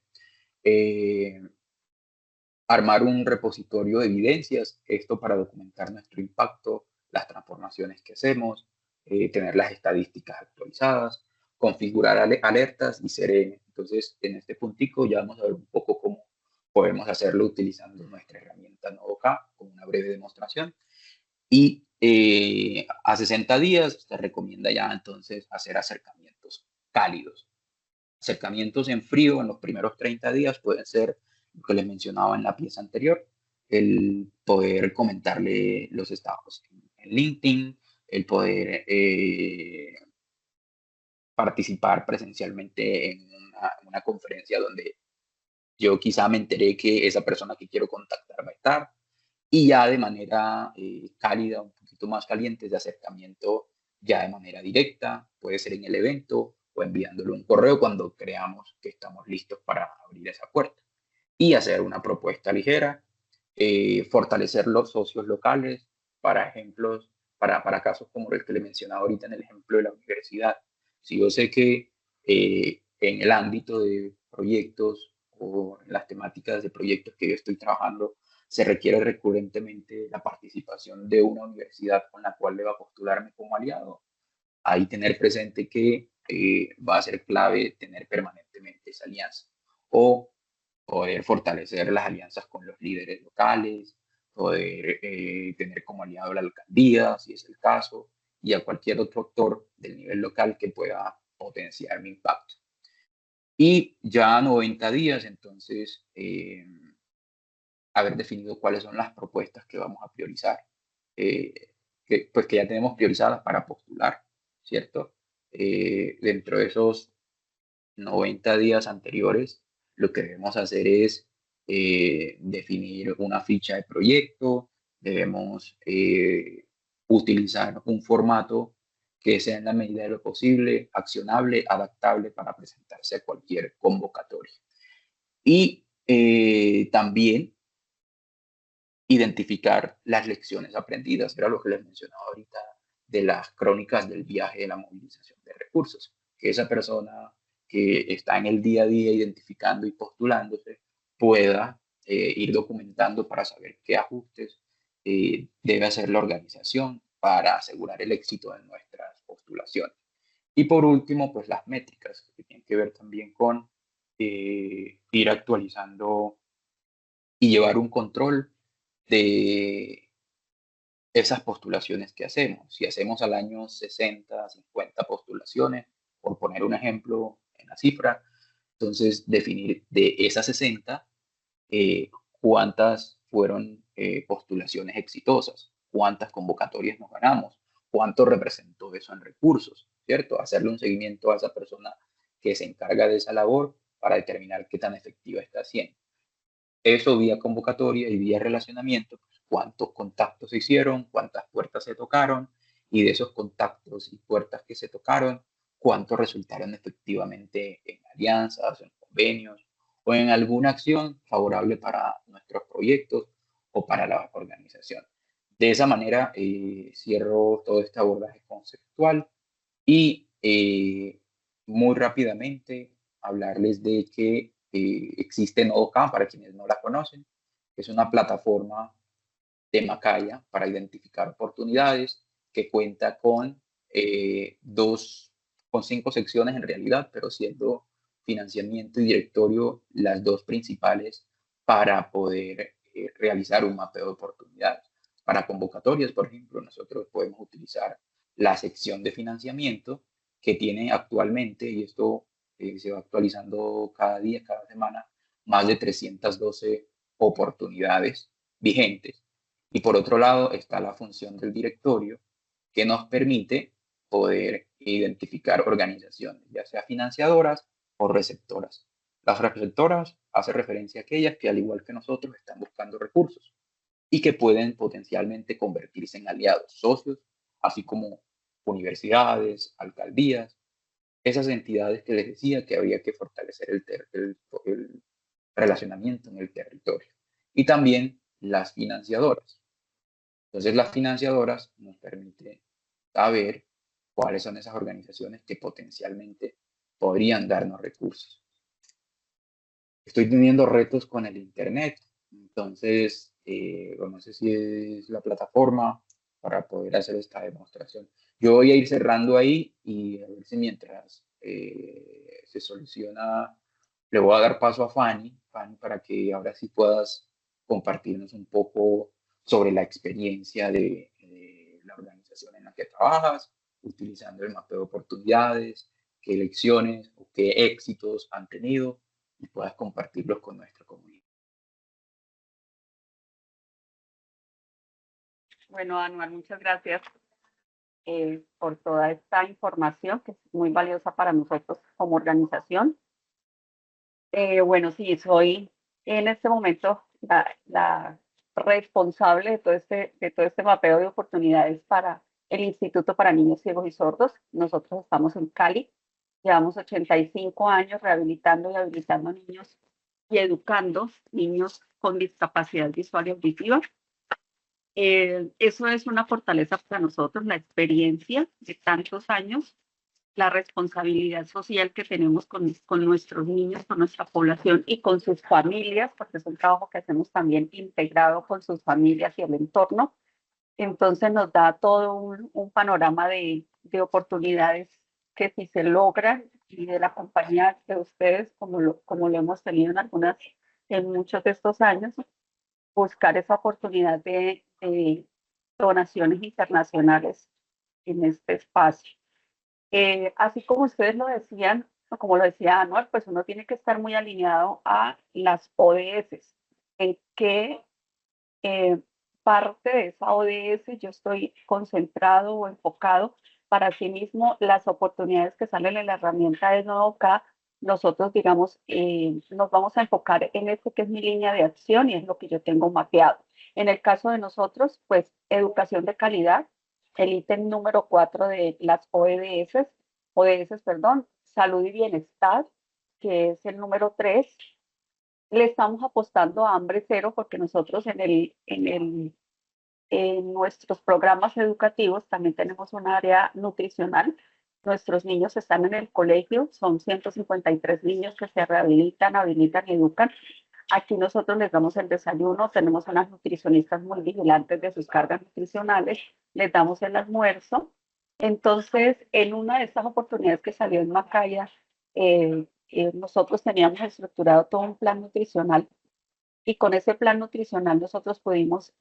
Armar un repositorio de evidencias, esto para documentar nuestro impacto, las transformaciones que hacemos, tener las estadísticas actualizadas, configurar alertas y CRM. Entonces, en este puntico ya vamos a ver un poco cómo podemos hacerlo utilizando nuestra herramienta NodoK con una breve demostración. Y a 60 días se recomienda ya entonces hacer acercamientos cálidos. Acercamientos en frío en los primeros 30 días pueden ser lo que les mencionaba en la pieza anterior, el poder comentarle los estados en LinkedIn, el poder participar presencialmente en una conferencia donde yo quizá me enteré que esa persona que quiero contactar va a estar, y ya de manera cálida, un poquito más caliente, de acercamiento ya de manera directa, puede ser en el evento o enviándole un correo cuando creamos que estamos listos para abrir esa puerta. Y hacer una propuesta ligera, fortalecer los socios locales para ejemplos, para casos como el que le mencionaba ahorita en el ejemplo de la universidad. Si yo sé que en el ámbito de proyectos o en las temáticas de proyectos que yo estoy trabajando, se requiere recurrentemente la participación de una universidad con la cual deba postularme como aliado. Ahí tener presente que va a ser clave tener permanentemente esa alianza o poder fortalecer las alianzas con los líderes locales, poder tener como aliado a la alcaldía, si es el caso, y a cualquier otro actor del nivel local que pueda potenciar mi impacto. Y ya 90 días, entonces, haber definido cuáles son las propuestas que vamos a priorizar, pues que ya tenemos priorizadas para postular, ¿cierto? dentro de esos 90 días anteriores, lo que debemos hacer es definir una ficha de proyecto, debemos utilizar un formato que sea en la medida de lo posible accionable, adaptable para presentarse a cualquier convocatoria. Y también identificar las lecciones aprendidas, era lo que les mencionaba ahorita de las crónicas del viaje de la movilización de recursos, que esa persona que está en el día a día identificando y postulándose pueda ir documentando para saber qué ajustes debe hacer la organización para asegurar el éxito de nuestras postulaciones. Y por último, pues las métricas, que tienen que ver también con ir actualizando y llevar un control de esas postulaciones que hacemos. Si hacemos al año 60, 50 postulaciones, por poner un ejemplo en la cifra, entonces definir de esas 60 cuántas fueron postulaciones exitosas, cuántas convocatorias nos ganamos, cuánto representó eso en recursos, ¿cierto? Hacerle un seguimiento a esa persona que se encarga de esa labor para determinar qué tan efectiva está haciendo. Eso vía convocatoria y vía relacionamiento, pues, cuántos contactos se hicieron, cuántas puertas se tocaron, y de esos contactos y puertas que se tocaron, cuántos resultaron efectivamente en alianzas, en convenios o en alguna acción favorable para nuestros proyectos o para la organización. De esa manera cierro todo este abordaje conceptual y muy rápidamente hablarles de que existe NodoCam para quienes no la conocen. Es una plataforma de Macaya para identificar oportunidades que cuenta con con 5 secciones en realidad, pero siendo financiamiento y directorio las dos principales para poder realizar un mapeo de oportunidades. Para convocatorias, por ejemplo, nosotros podemos utilizar la sección de financiamiento que tiene actualmente, y esto se va actualizando cada día, cada semana, más de 312 oportunidades vigentes. Y por otro lado está la función del directorio que nos permite poder identificar organizaciones, ya sea financiadoras o receptoras. Las receptoras hacen referencia a aquellas que, al igual que nosotros, están buscando recursos y que pueden potencialmente convertirse en aliados, socios, así como universidades, alcaldías, esas entidades que les decía que habría que fortalecer el relacionamiento en el territorio. Y también las financiadoras. Entonces, las financiadoras nos permiten saber cuáles son esas organizaciones que potencialmente podrían darnos recursos. Estoy teniendo retos con el Internet, entonces no sé si es la plataforma para poder hacer esta demostración. Yo voy a ir cerrando ahí y a ver si mientras se soluciona, le voy a dar paso a Fanny, para que ahora sí puedas compartirnos un poco sobre la experiencia de la organización en la que trabajas, utilizando el mapeo de oportunidades, qué lecciones o qué éxitos han tenido y puedas compartirlos con nuestra comunidad. Bueno, Anuar, muchas gracias por toda esta información que es muy valiosa para nosotros como organización. Bueno, sí, soy en este momento la responsable de todo este mapeo de oportunidades para el Instituto para Niños Ciegos y Sordos. Nosotros estamos en Cali, llevamos 85 años rehabilitando y habilitando niños y educando niños con discapacidad visual y auditiva. Eso es una fortaleza para nosotros, la experiencia de tantos años, la responsabilidad social que tenemos con nuestros niños, con nuestra población y con sus familias, porque es un trabajo que hacemos también integrado con sus familias y el entorno. Entonces nos da todo un panorama de oportunidades que si se logran y de la compañía de ustedes, como lo hemos tenido en muchos de estos años, buscar esa oportunidad de donaciones internacionales en este espacio. Así como ustedes lo decían, o como lo decía Anuar, pues uno tiene que estar muy alineado a las ODS. ¿En qué parte de esa ODS yo estoy concentrado o enfocado para asimismo las oportunidades que salen en la herramienta de Nuevo K, nosotros, digamos, nos vamos a enfocar en esto que es mi línea de acción y es lo que yo tengo mapeado. En el caso de nosotros, pues educación de calidad, el ítem número 4 de las ODS, perdón, salud y bienestar, que es el número 3. Le estamos apostando a hambre cero porque nosotros en nuestros programas educativos también tenemos un área nutricional. Nuestros niños están en el colegio, son 153 niños que se rehabilitan, habilitan y educan. Aquí nosotros les damos el desayuno, tenemos unas nutricionistas muy vigilantes de sus cargas nutricionales, les damos el almuerzo. Entonces, en una de estas oportunidades que salió en Macaya, nosotros teníamos estructurado todo un plan nutricional y con ese plan nutricional nosotros pudimos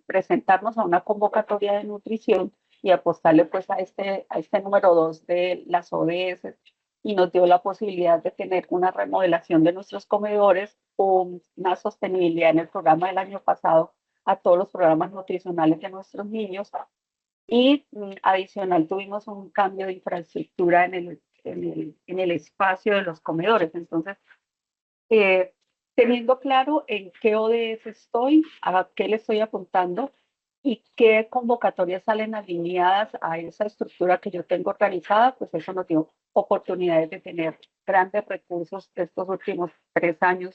presentarnos a una convocatoria de nutrición y apostarle pues a este número 2 de las ODS y nos dio la posibilidad de tener una remodelación de nuestros comedores, una sostenibilidad en el programa del año pasado a todos los programas nutricionales de nuestros niños y adicional tuvimos un cambio de infraestructura en el espacio de los comedores. Entonces, eh, teniendo claro en qué ODS estoy, a qué le estoy apuntando y qué convocatorias salen alineadas a esa estructura que yo tengo organizada, pues eso nos dio oportunidades de tener grandes recursos estos últimos 3 años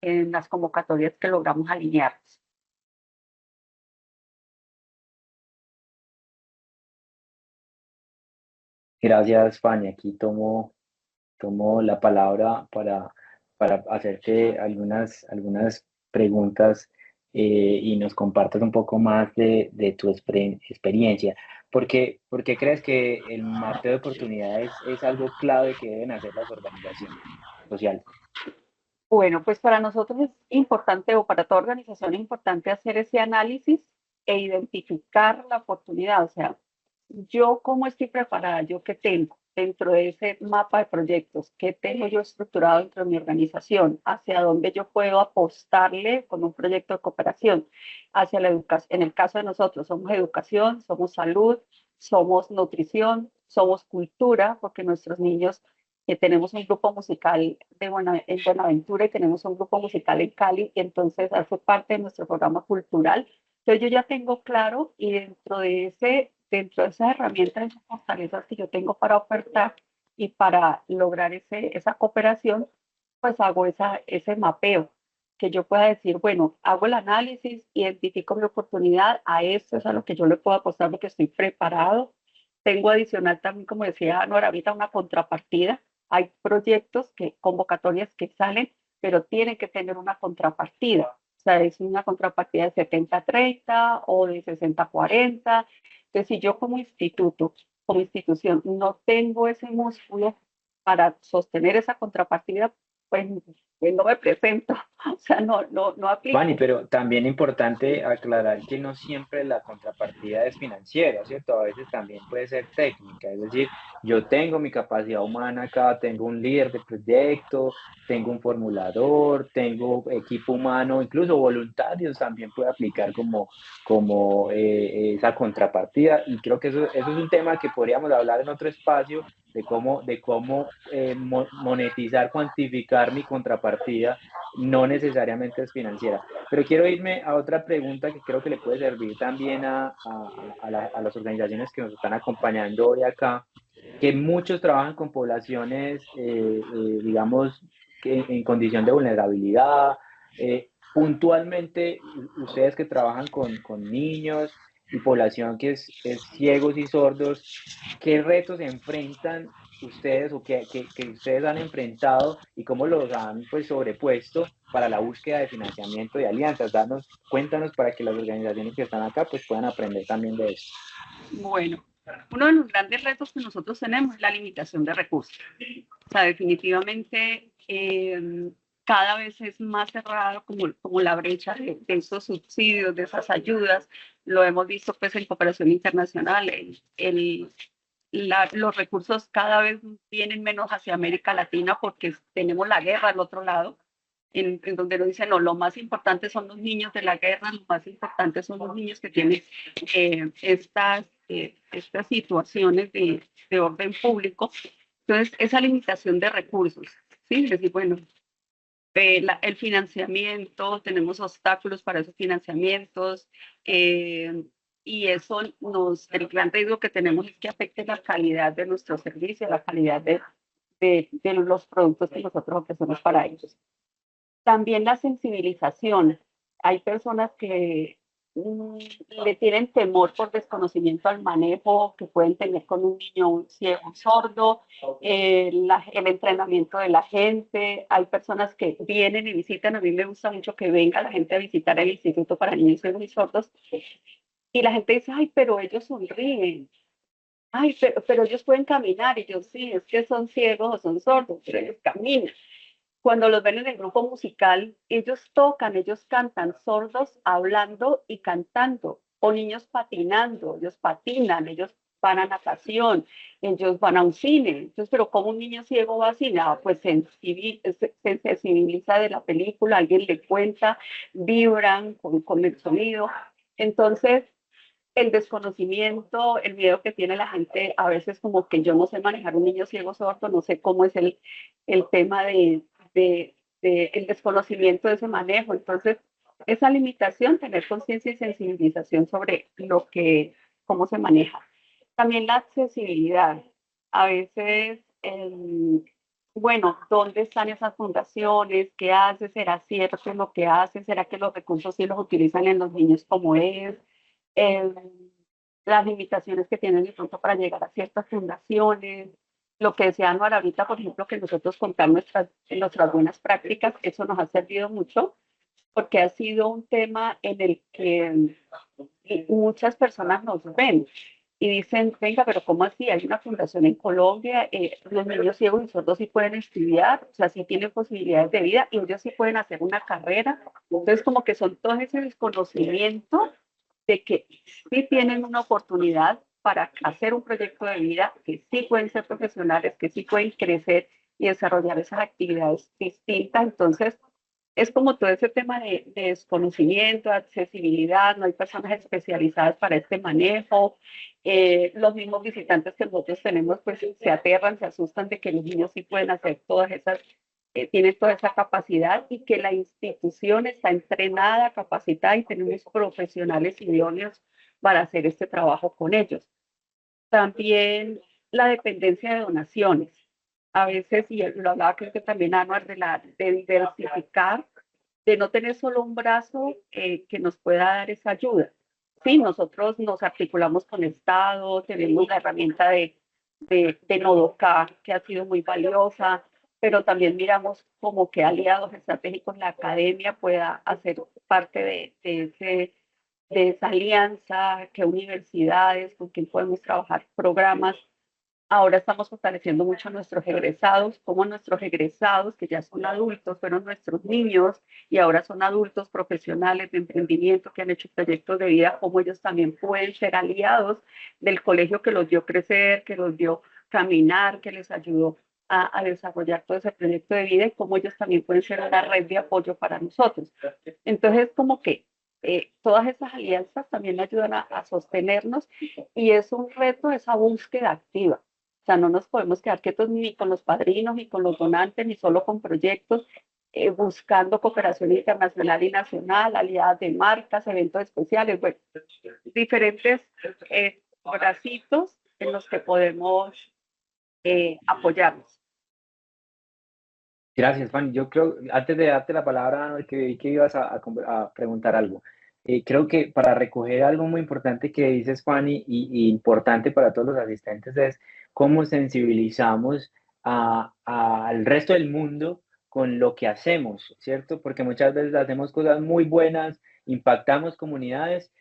en las convocatorias que logramos alinear. Gracias, Fanny. Aquí tomo la palabra para hacerte algunas preguntas y nos compartas un poco más de tu experiencia. ¿Por qué crees que el mapeo de oportunidades es algo clave que deben hacer las organizaciones sociales? Bueno, pues para nosotros es importante, o para toda organización es importante hacer ese análisis e identificar la oportunidad. O sea, yo cómo estoy preparada, yo qué tengo dentro de ese mapa de proyectos, qué tengo yo estructurado dentro de mi organización, hacia dónde yo puedo apostarle con un proyecto de cooperación, hacia la educación. En el caso de nosotros, somos educación, somos salud, somos nutrición, somos cultura, porque nuestros niños tenemos un grupo musical en Buenaventura y tenemos un grupo musical en Cali, y entonces hace parte de nuestro programa cultural. Entonces yo ya tengo claro y dentro de esas herramientas, esas fortalezas que yo tengo para ofertar y para lograr esa cooperación, pues hago ese mapeo, que yo pueda decir, bueno, hago el análisis, identifico mi oportunidad, a esto es a lo que yo le puedo apostar porque estoy preparado. Tengo adicional también, como decía Nora, ahorita una contrapartida. Hay proyectos, convocatorias que salen, pero tienen que tener una contrapartida. O sea, es una contrapartida de 70-30 o de 60-40. Entonces, si yo como instituto, como institución, no tengo ese músculo para sostener esa contrapartida, pues, pues no me presento. O sea, no aplico. Fanny, pero también importante aclarar que no siempre la contrapartida es financiera, ¿cierto? A veces también puede ser técnica, es decir, yo tengo mi capacidad humana acá, tengo un líder de proyecto, tengo un formulador, tengo equipo humano, incluso voluntarios también puede aplicar como esa contrapartida, y creo que eso es un tema que podríamos hablar en otro espacio de cómo monetizar, cuantificar mi contrapartida, no necesariamente es financiera. Pero quiero irme a otra pregunta que creo que le puede servir también a las organizaciones que nos están acompañando hoy acá, que muchos trabajan con poblaciones, digamos, que en condición de vulnerabilidad. Puntualmente, ustedes que trabajan con niños y población que es ciegos y sordos, ¿qué retos enfrentan ustedes o que ustedes han enfrentado y cómo los han pues sobrepuesto para la búsqueda de financiamiento y alianzas? Cuéntanos para que las organizaciones que están acá pues puedan aprender también de eso. Bueno, uno de los grandes retos que nosotros tenemos es la limitación de recursos. O sea, definitivamente cada vez es más cerrado como la brecha de esos subsidios, de esas ayudas. Lo hemos visto pues en cooperación internacional. Los recursos cada vez vienen menos hacia América Latina porque tenemos la guerra al otro lado, en donde nos dicen, no, lo más importante son los niños de la guerra, lo más importante son los niños que tienen estas estas situaciones de orden público. Entonces, esa limitación de recursos, ¿sí? Es decir, bueno, el financiamiento, tenemos obstáculos para esos financiamientos, y eso el gran riesgo que tenemos es que afecte la calidad de nuestros servicios, la calidad de los productos que nosotros ofrecemos para ellos. También la sensibilización. Hay personas que le tienen temor por desconocimiento al manejo que pueden tener con un niño ciego, sordo, el entrenamiento de la gente. Hay personas que vienen y visitan. A mí me gusta mucho que venga la gente a visitar el Instituto para Niños Ciegos y Sordos y la gente dice, ay, pero ellos sonríen. Ay, pero ellos pueden caminar. Y yo, sí, es que son ciegos o son sordos, pero ellos caminan. Cuando los ven en el grupo musical, ellos tocan, ellos cantan, sordos hablando y cantando, o niños patinando, ellos patinan, ellos van a natación, ellos van a un cine. Entonces, pero ¿cómo un niño ciego va a cine? Ah, pues se sensibiliza de la película, alguien le cuenta, vibran con el sonido. Entonces, el desconocimiento, el miedo que tiene la gente, a veces como que yo no sé manejar un niño ciego sordo, no sé cómo es el tema de el desconocimiento de ese manejo. Entonces, esa limitación, tener conciencia y sensibilización sobre cómo se maneja. También la accesibilidad. A veces, bueno, ¿dónde están esas fundaciones? ¿Qué hace? ¿Será cierto lo que hace? ¿Será que los recursos sí los utilizan en los niños como es? eh, las limitaciones que tienen de pronto para llegar a ciertas fundaciones, lo que decía Anuar ahorita, por ejemplo, que nosotros contar nuestras buenas prácticas, eso nos ha servido mucho, porque ha sido un tema en el que muchas personas nos ven y dicen, venga, pero ¿cómo así? Hay una fundación en Colombia, los niños ciegos y sordos sí pueden estudiar, o sea, sí tienen posibilidades de vida y ellos sí pueden hacer una carrera. Entonces, como que son todo ese desconocimiento de que sí tienen una oportunidad para hacer un proyecto de vida, que sí pueden ser profesionales, que sí pueden crecer y desarrollar esas actividades distintas. Entonces, es como todo ese tema de desconocimiento, de accesibilidad, no hay personas especializadas para este manejo. Los mismos visitantes que nosotros tenemos, pues se aterran, se asustan de que los niños sí pueden hacer todas esas, tienen toda esa capacidad y que la institución está entrenada, capacitada y tenemos profesionales idóneos para hacer este trabajo con ellos. También la dependencia de donaciones. A veces, y lo hablaba creo que también Anuar, de diversificar, de no tener solo un brazo que nos pueda dar esa ayuda. Sí, nosotros nos articulamos con el Estado, tenemos la herramienta de Nodoca, que ha sido muy valiosa, pero también miramos como que aliados estratégicos la academia pueda hacer parte de esa alianza, que universidades con quien podemos trabajar programas. Ahora estamos fortaleciendo mucho a nuestros egresados, como nuestros egresados, que ya son adultos, fueron nuestros niños y ahora son adultos profesionales de emprendimiento que han hecho proyectos de vida, como ellos también pueden ser aliados del colegio que los vio crecer, que los vio caminar, que les ayudó a desarrollar todo ese proyecto de vida y cómo ellos también pueden ser una red de apoyo para nosotros. Entonces, como que todas esas alianzas también ayudan a sostenernos y es un reto esa búsqueda activa. O sea, no nos podemos quedar quietos ni con los padrinos, ni con los donantes, ni solo con proyectos, buscando cooperación internacional y nacional, aliadas de marcas, eventos especiales, bueno, diferentes bracitos en los que podemos apoyarnos. Gracias, Fanny. Yo creo, antes de darte la palabra, que vi que ibas a preguntar algo. Creo que para recoger algo muy importante que dices, Fanny, y importante para todos los asistentes, es cómo sensibilizamos al resto del mundo con lo que hacemos, ¿cierto? Porque muchas veces hacemos cosas muy buenas, impactamos comunidades,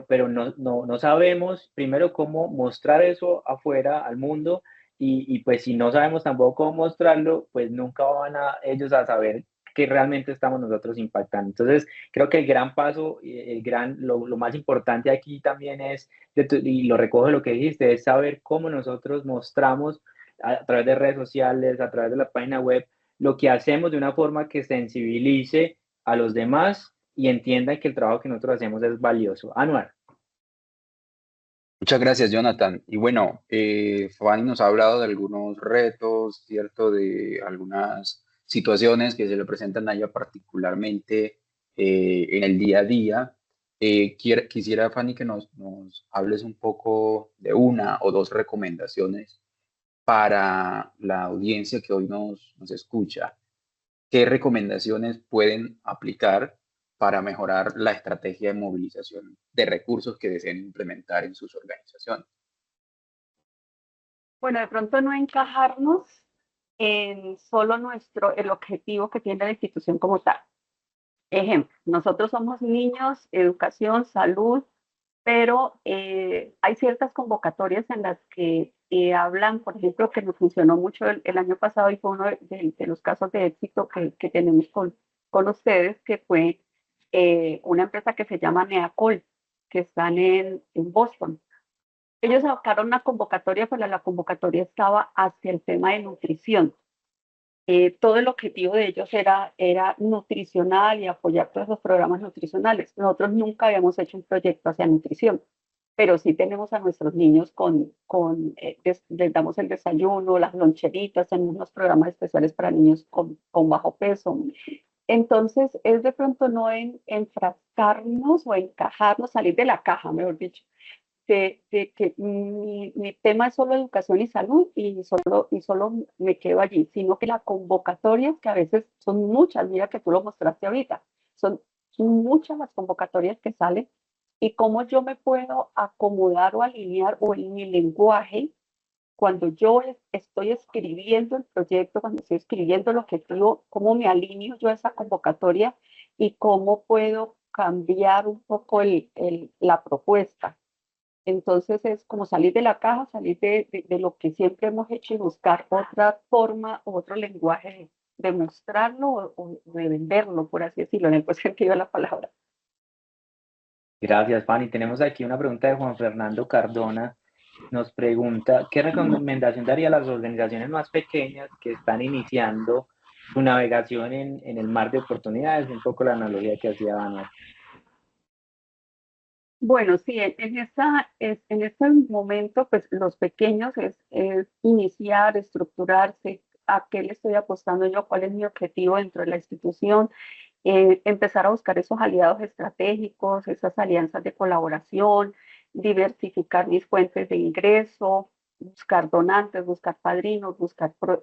pero no sabemos primero cómo mostrar eso afuera al mundo y pues si no sabemos tampoco cómo mostrarlo, pues nunca van a ellos a saber que realmente estamos nosotros impactando. Entonces, creo que el gran paso, lo más importante aquí también es, y lo recojo de lo que dijiste, es saber cómo nosotros mostramos a través de redes sociales, a través de la página web, lo que hacemos de una forma que sensibilice a los demás y entiendan que el trabajo que nosotros hacemos es valioso. Anuar. Muchas gracias, Jonathan. Y bueno, Fanny nos ha hablado de algunos retos, ¿cierto? De algunas situaciones que se le presentan a ella particularmente en el día a día. Quisiera, Fanny, que nos hables un poco de una o dos recomendaciones para la audiencia que hoy nos escucha. ¿Qué recomendaciones pueden aplicar para mejorar la estrategia de movilización de recursos que deseen implementar en sus organizaciones? Bueno, de pronto no encajarnos en solo el objetivo que tiene la institución como tal. Ejemplo, nosotros somos niños, educación, salud, pero hay ciertas convocatorias en las que hablan, por ejemplo, que nos funcionó mucho el año pasado y fue uno de los casos de éxito que tenemos con ustedes, que fue una empresa que se llama Neacol, que están en Boston. Ellos sacaron una convocatoria, pero la convocatoria estaba hacia el tema de nutrición. Todo el objetivo de ellos era nutricional y apoyar todos los programas nutricionales. Nosotros nunca habíamos hecho un proyecto hacia nutrición, pero sí tenemos a nuestros niños les damos el desayuno, las loncheritas, tenemos unos programas especiales para niños con bajo peso. Entonces, es de pronto no enfrascarnos o encajarnos, salir de la caja, mejor dicho, de que mi tema es solo educación y salud y solo me quedo allí, sino que las convocatorias, que a veces son muchas, mira que tú lo mostraste ahorita, son muchas las convocatorias que salen y cómo yo me puedo acomodar o alinear o en mi lenguaje cuando yo estoy escribiendo el proyecto, cuando estoy escribiendo el objetivo, cómo me alineo yo a esa convocatoria y cómo puedo cambiar un poco la propuesta. Entonces es como salir de la caja, salir de lo que siempre hemos hecho y buscar otra forma, otro lenguaje de mostrarlo o de venderlo, por así decirlo, en el buen sentido de la palabra. Gracias, Fanny. Tenemos aquí una pregunta de Juan Fernando Cardona. Nos pregunta, ¿qué recomendación daría a las organizaciones más pequeñas que están iniciando su navegación en el mar de oportunidades? Un poco la analogía que hacía Manuel. Bueno, sí, en este momento, pues los pequeños es iniciar, estructurarse, a qué le estoy apostando yo, cuál es mi objetivo dentro de la institución, empezar a buscar esos aliados estratégicos, esas alianzas de colaboración, diversificar mis fuentes de ingreso, buscar donantes, buscar padrinos,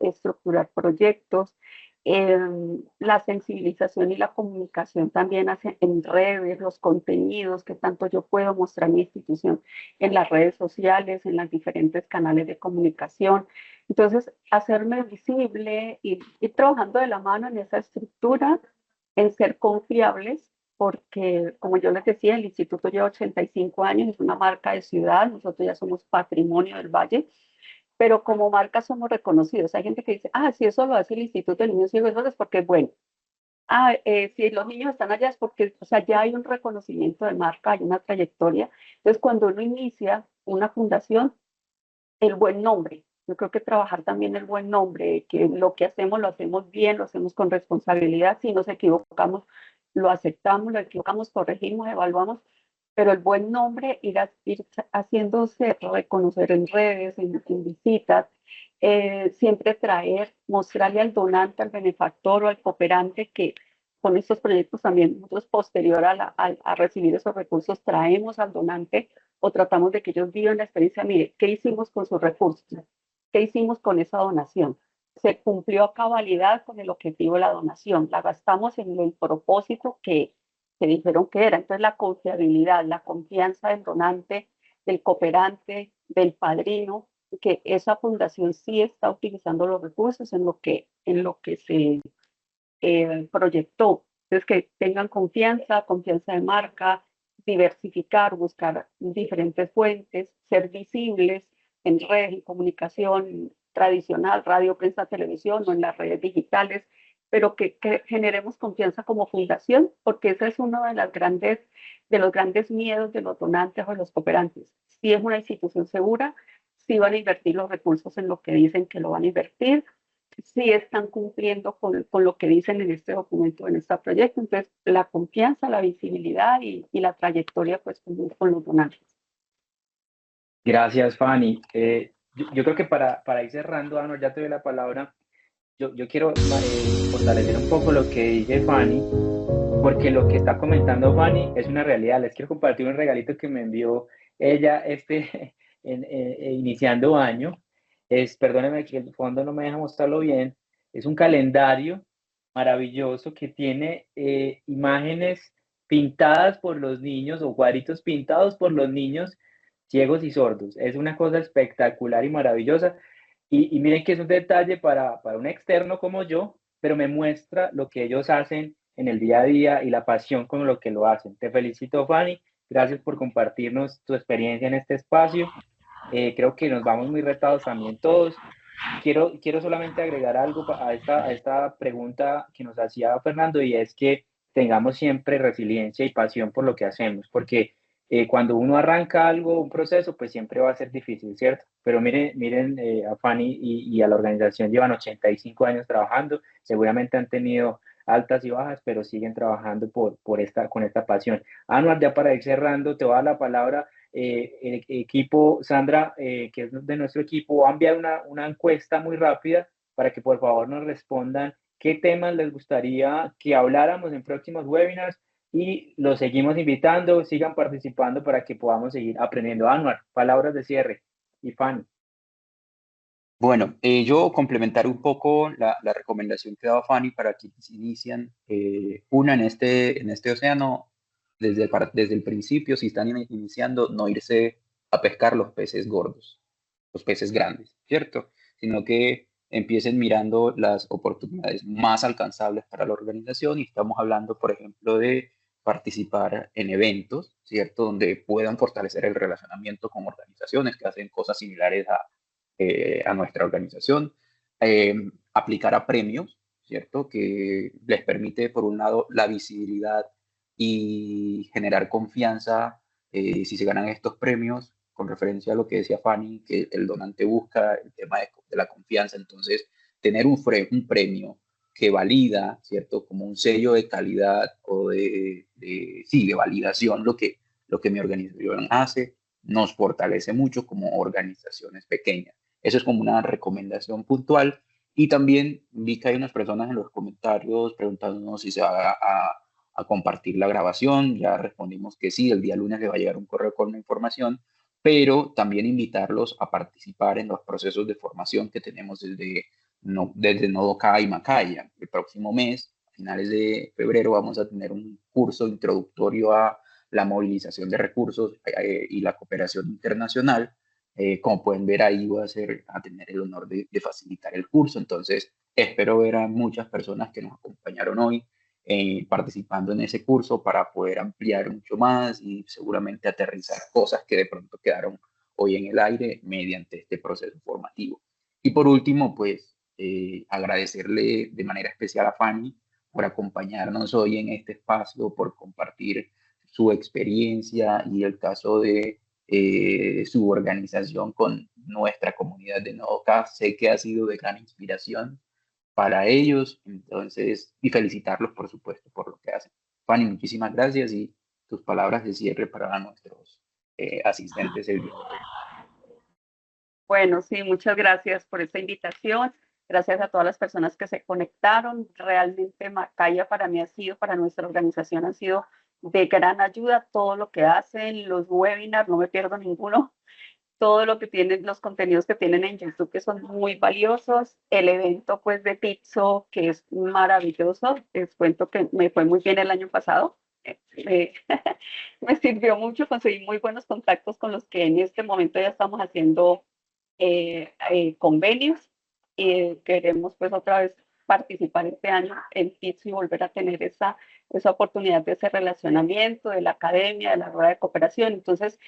estructurar proyectos. La sensibilización y la comunicación también en redes, los contenidos que tanto yo puedo mostrar mi institución en las redes sociales, en los diferentes canales de comunicación. Entonces, hacerme visible y ir trabajando de la mano en esa estructura, en ser confiables, porque como yo les decía, el instituto lleva 85 años, es una marca de ciudad, nosotros ya somos patrimonio del Valle, pero como marca somos reconocidos. Hay gente que dice, ah, si eso lo hace el Instituto de Niños Ciegos, eso es porque es bueno. Ah, si los niños están allá es porque, o sea, ya hay un reconocimiento de marca, hay una trayectoria. Entonces, cuando uno inicia una fundación, el buen nombre. Yo creo que trabajar también el buen nombre, que lo que hacemos lo hacemos bien, lo hacemos con responsabilidad. Si nos equivocamos, lo aceptamos, lo equivocamos, corregimos, evaluamos, pero el buen nombre, ir haciéndose reconocer en redes, en visitas, siempre traer, mostrarle al donante, al benefactor o al cooperante que con estos proyectos también nosotros posterior a recibir esos recursos traemos al donante o tratamos de que ellos vivan la experiencia, mire, ¿qué hicimos con sus recursos? ¿Qué hicimos con esa donación? Se cumplió a cabalidad con el objetivo de la donación, la gastamos en el propósito que dijeron que era. Entonces la confiabilidad, la confianza del donante, del cooperante, del padrino, que esa fundación sí está utilizando los recursos en lo que se proyectó. Entonces, que tengan confianza, confianza de marca, diversificar, buscar diferentes fuentes, ser visibles en redes y comunicación tradicional, radio, prensa, televisión o en las redes digitales, pero que generemos confianza como fundación, porque ese es uno de los grandes miedos de los donantes o de los cooperantes. Si es una institución segura, si van a invertir los recursos en lo que dicen que lo van a invertir, si están cumpliendo con lo que dicen en este documento, en este proyecto. Entonces, la confianza, la visibilidad y la trayectoria pues con los donantes. Gracias, Fanny. Yo creo que para ir cerrando, Anor, ya te doy la palabra. Yo quiero fortalecer un poco lo que dice Fanny, porque lo que está comentando Fanny es una realidad. Les quiero compartir un regalito que me envió ella iniciando año. Perdónenme que el fondo no me deja mostrarlo bien. Es un calendario maravilloso que tiene imágenes pintadas por los niños o cuadritos pintados por los niños ciegos y sordos. Es una cosa espectacular y maravillosa. Y miren que es un detalle para un externo como yo, pero me muestra lo que ellos hacen en el día a día y la pasión con lo que lo hacen. Te felicito, Fanny. Gracias por compartirnos tu experiencia en este espacio. Creo que nos vamos muy retados también todos. Quiero solamente agregar algo a esta pregunta que nos hacía Fernando, y es que tengamos siempre resiliencia y pasión por lo que hacemos, porque cuando uno arranca algo, un proceso, pues siempre va a ser difícil, ¿cierto? Pero miren a Fanny y a la organización, llevan 85 años trabajando, seguramente han tenido altas y bajas, pero siguen trabajando con esta pasión. Anuar, ya para ir cerrando, te voy a dar la palabra. El equipo, Sandra, que es de nuestro equipo, va a enviar una encuesta muy rápida para que por favor nos respondan qué temas les gustaría que habláramos en próximos webinars, y los seguimos invitando, sigan participando para que podamos seguir aprendiendo. Anuar, palabras de cierre. Y Fanny. Bueno, yo complementar un poco la recomendación que daba Fanny para quienes inician una en este océano, desde el principio, si están iniciando, no irse a pescar los peces gordos, los peces grandes, ¿cierto? Sino que empiecen mirando las oportunidades más alcanzables para la organización, y estamos hablando, por ejemplo, de participar en eventos, ¿cierto? Donde puedan fortalecer el relacionamiento con organizaciones que hacen cosas similares a nuestra organización, eh, aplicar a premios, ¿cierto? Que les permite, por un lado, la visibilidad y generar confianza si se ganan estos premios, con referencia a lo que decía Fanny, que el donante busca el tema de la confianza. Entonces, tener un premio que valida, ¿cierto? Como un sello de calidad o sí, de validación, lo que mi organización hace, nos fortalece mucho como organizaciones pequeñas. Eso es como una recomendación puntual. Y también vi que hay unas personas en los comentarios preguntándonos si se va a compartir la grabación. Ya respondimos que sí, el día lunes le va a llegar un correo con la información, pero también invitarlos a participar en los procesos de formación que tenemos desde Nodoka y Macaya. El próximo mes, a finales de febrero, vamos a tener un curso introductorio a la movilización de recursos y la cooperación internacional. Como pueden ver, ahí voy a tener el honor de facilitar el curso. Entonces, espero ver a muchas personas que nos acompañaron hoy participando en ese curso para poder ampliar mucho más y seguramente aterrizar cosas que de pronto quedaron hoy en el aire mediante este proceso formativo. Y por último, pues agradecerle de manera especial a Fanny por acompañarnos hoy en este espacio, por compartir su experiencia y el caso de su organización con nuestra comunidad de Nodoka. Sé que ha sido de gran inspiración para ellos, entonces, y felicitarlos, por supuesto, por lo que hacen. Fanny, muchísimas gracias, y tus palabras de cierre para nuestros asistentes el día de hoy. Bueno, sí, muchas gracias por esta invitación. Gracias a todas las personas que se conectaron. Realmente Macaya para mí ha sido, para nuestra organización ha sido de gran ayuda. Todo lo que hacen, los webinars, no me pierdo ninguno. Todo lo que tienen, los contenidos que tienen en YouTube, que son muy valiosos. El evento pues de Pizzo, que es maravilloso. Les cuento que me fue muy bien el año pasado. Me, me sirvió mucho, conseguí muy buenos contactos con los que en este momento ya estamos haciendo convenios, y queremos pues otra vez participar este año en Pizzo y volver a tener esa oportunidad de ese relacionamiento, de la academia, de la rueda de cooperación. Entonces,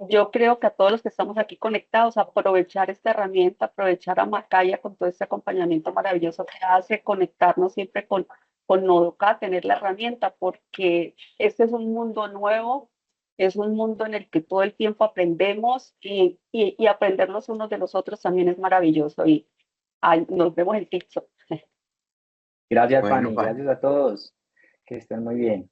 yo creo que a todos los que estamos aquí conectados, aprovechar esta herramienta, aprovechar a Macaya con todo este acompañamiento maravilloso que hace, conectarnos siempre con Nodoka, tener la herramienta, porque este es un mundo nuevo, es un mundo en el que todo el tiempo aprendemos, y aprender los unos de los otros también es maravilloso. Y ay, nos vemos en TikTok. Gracias, Bueno, Fanny. Fanny. Gracias a todos. Que estén muy bien.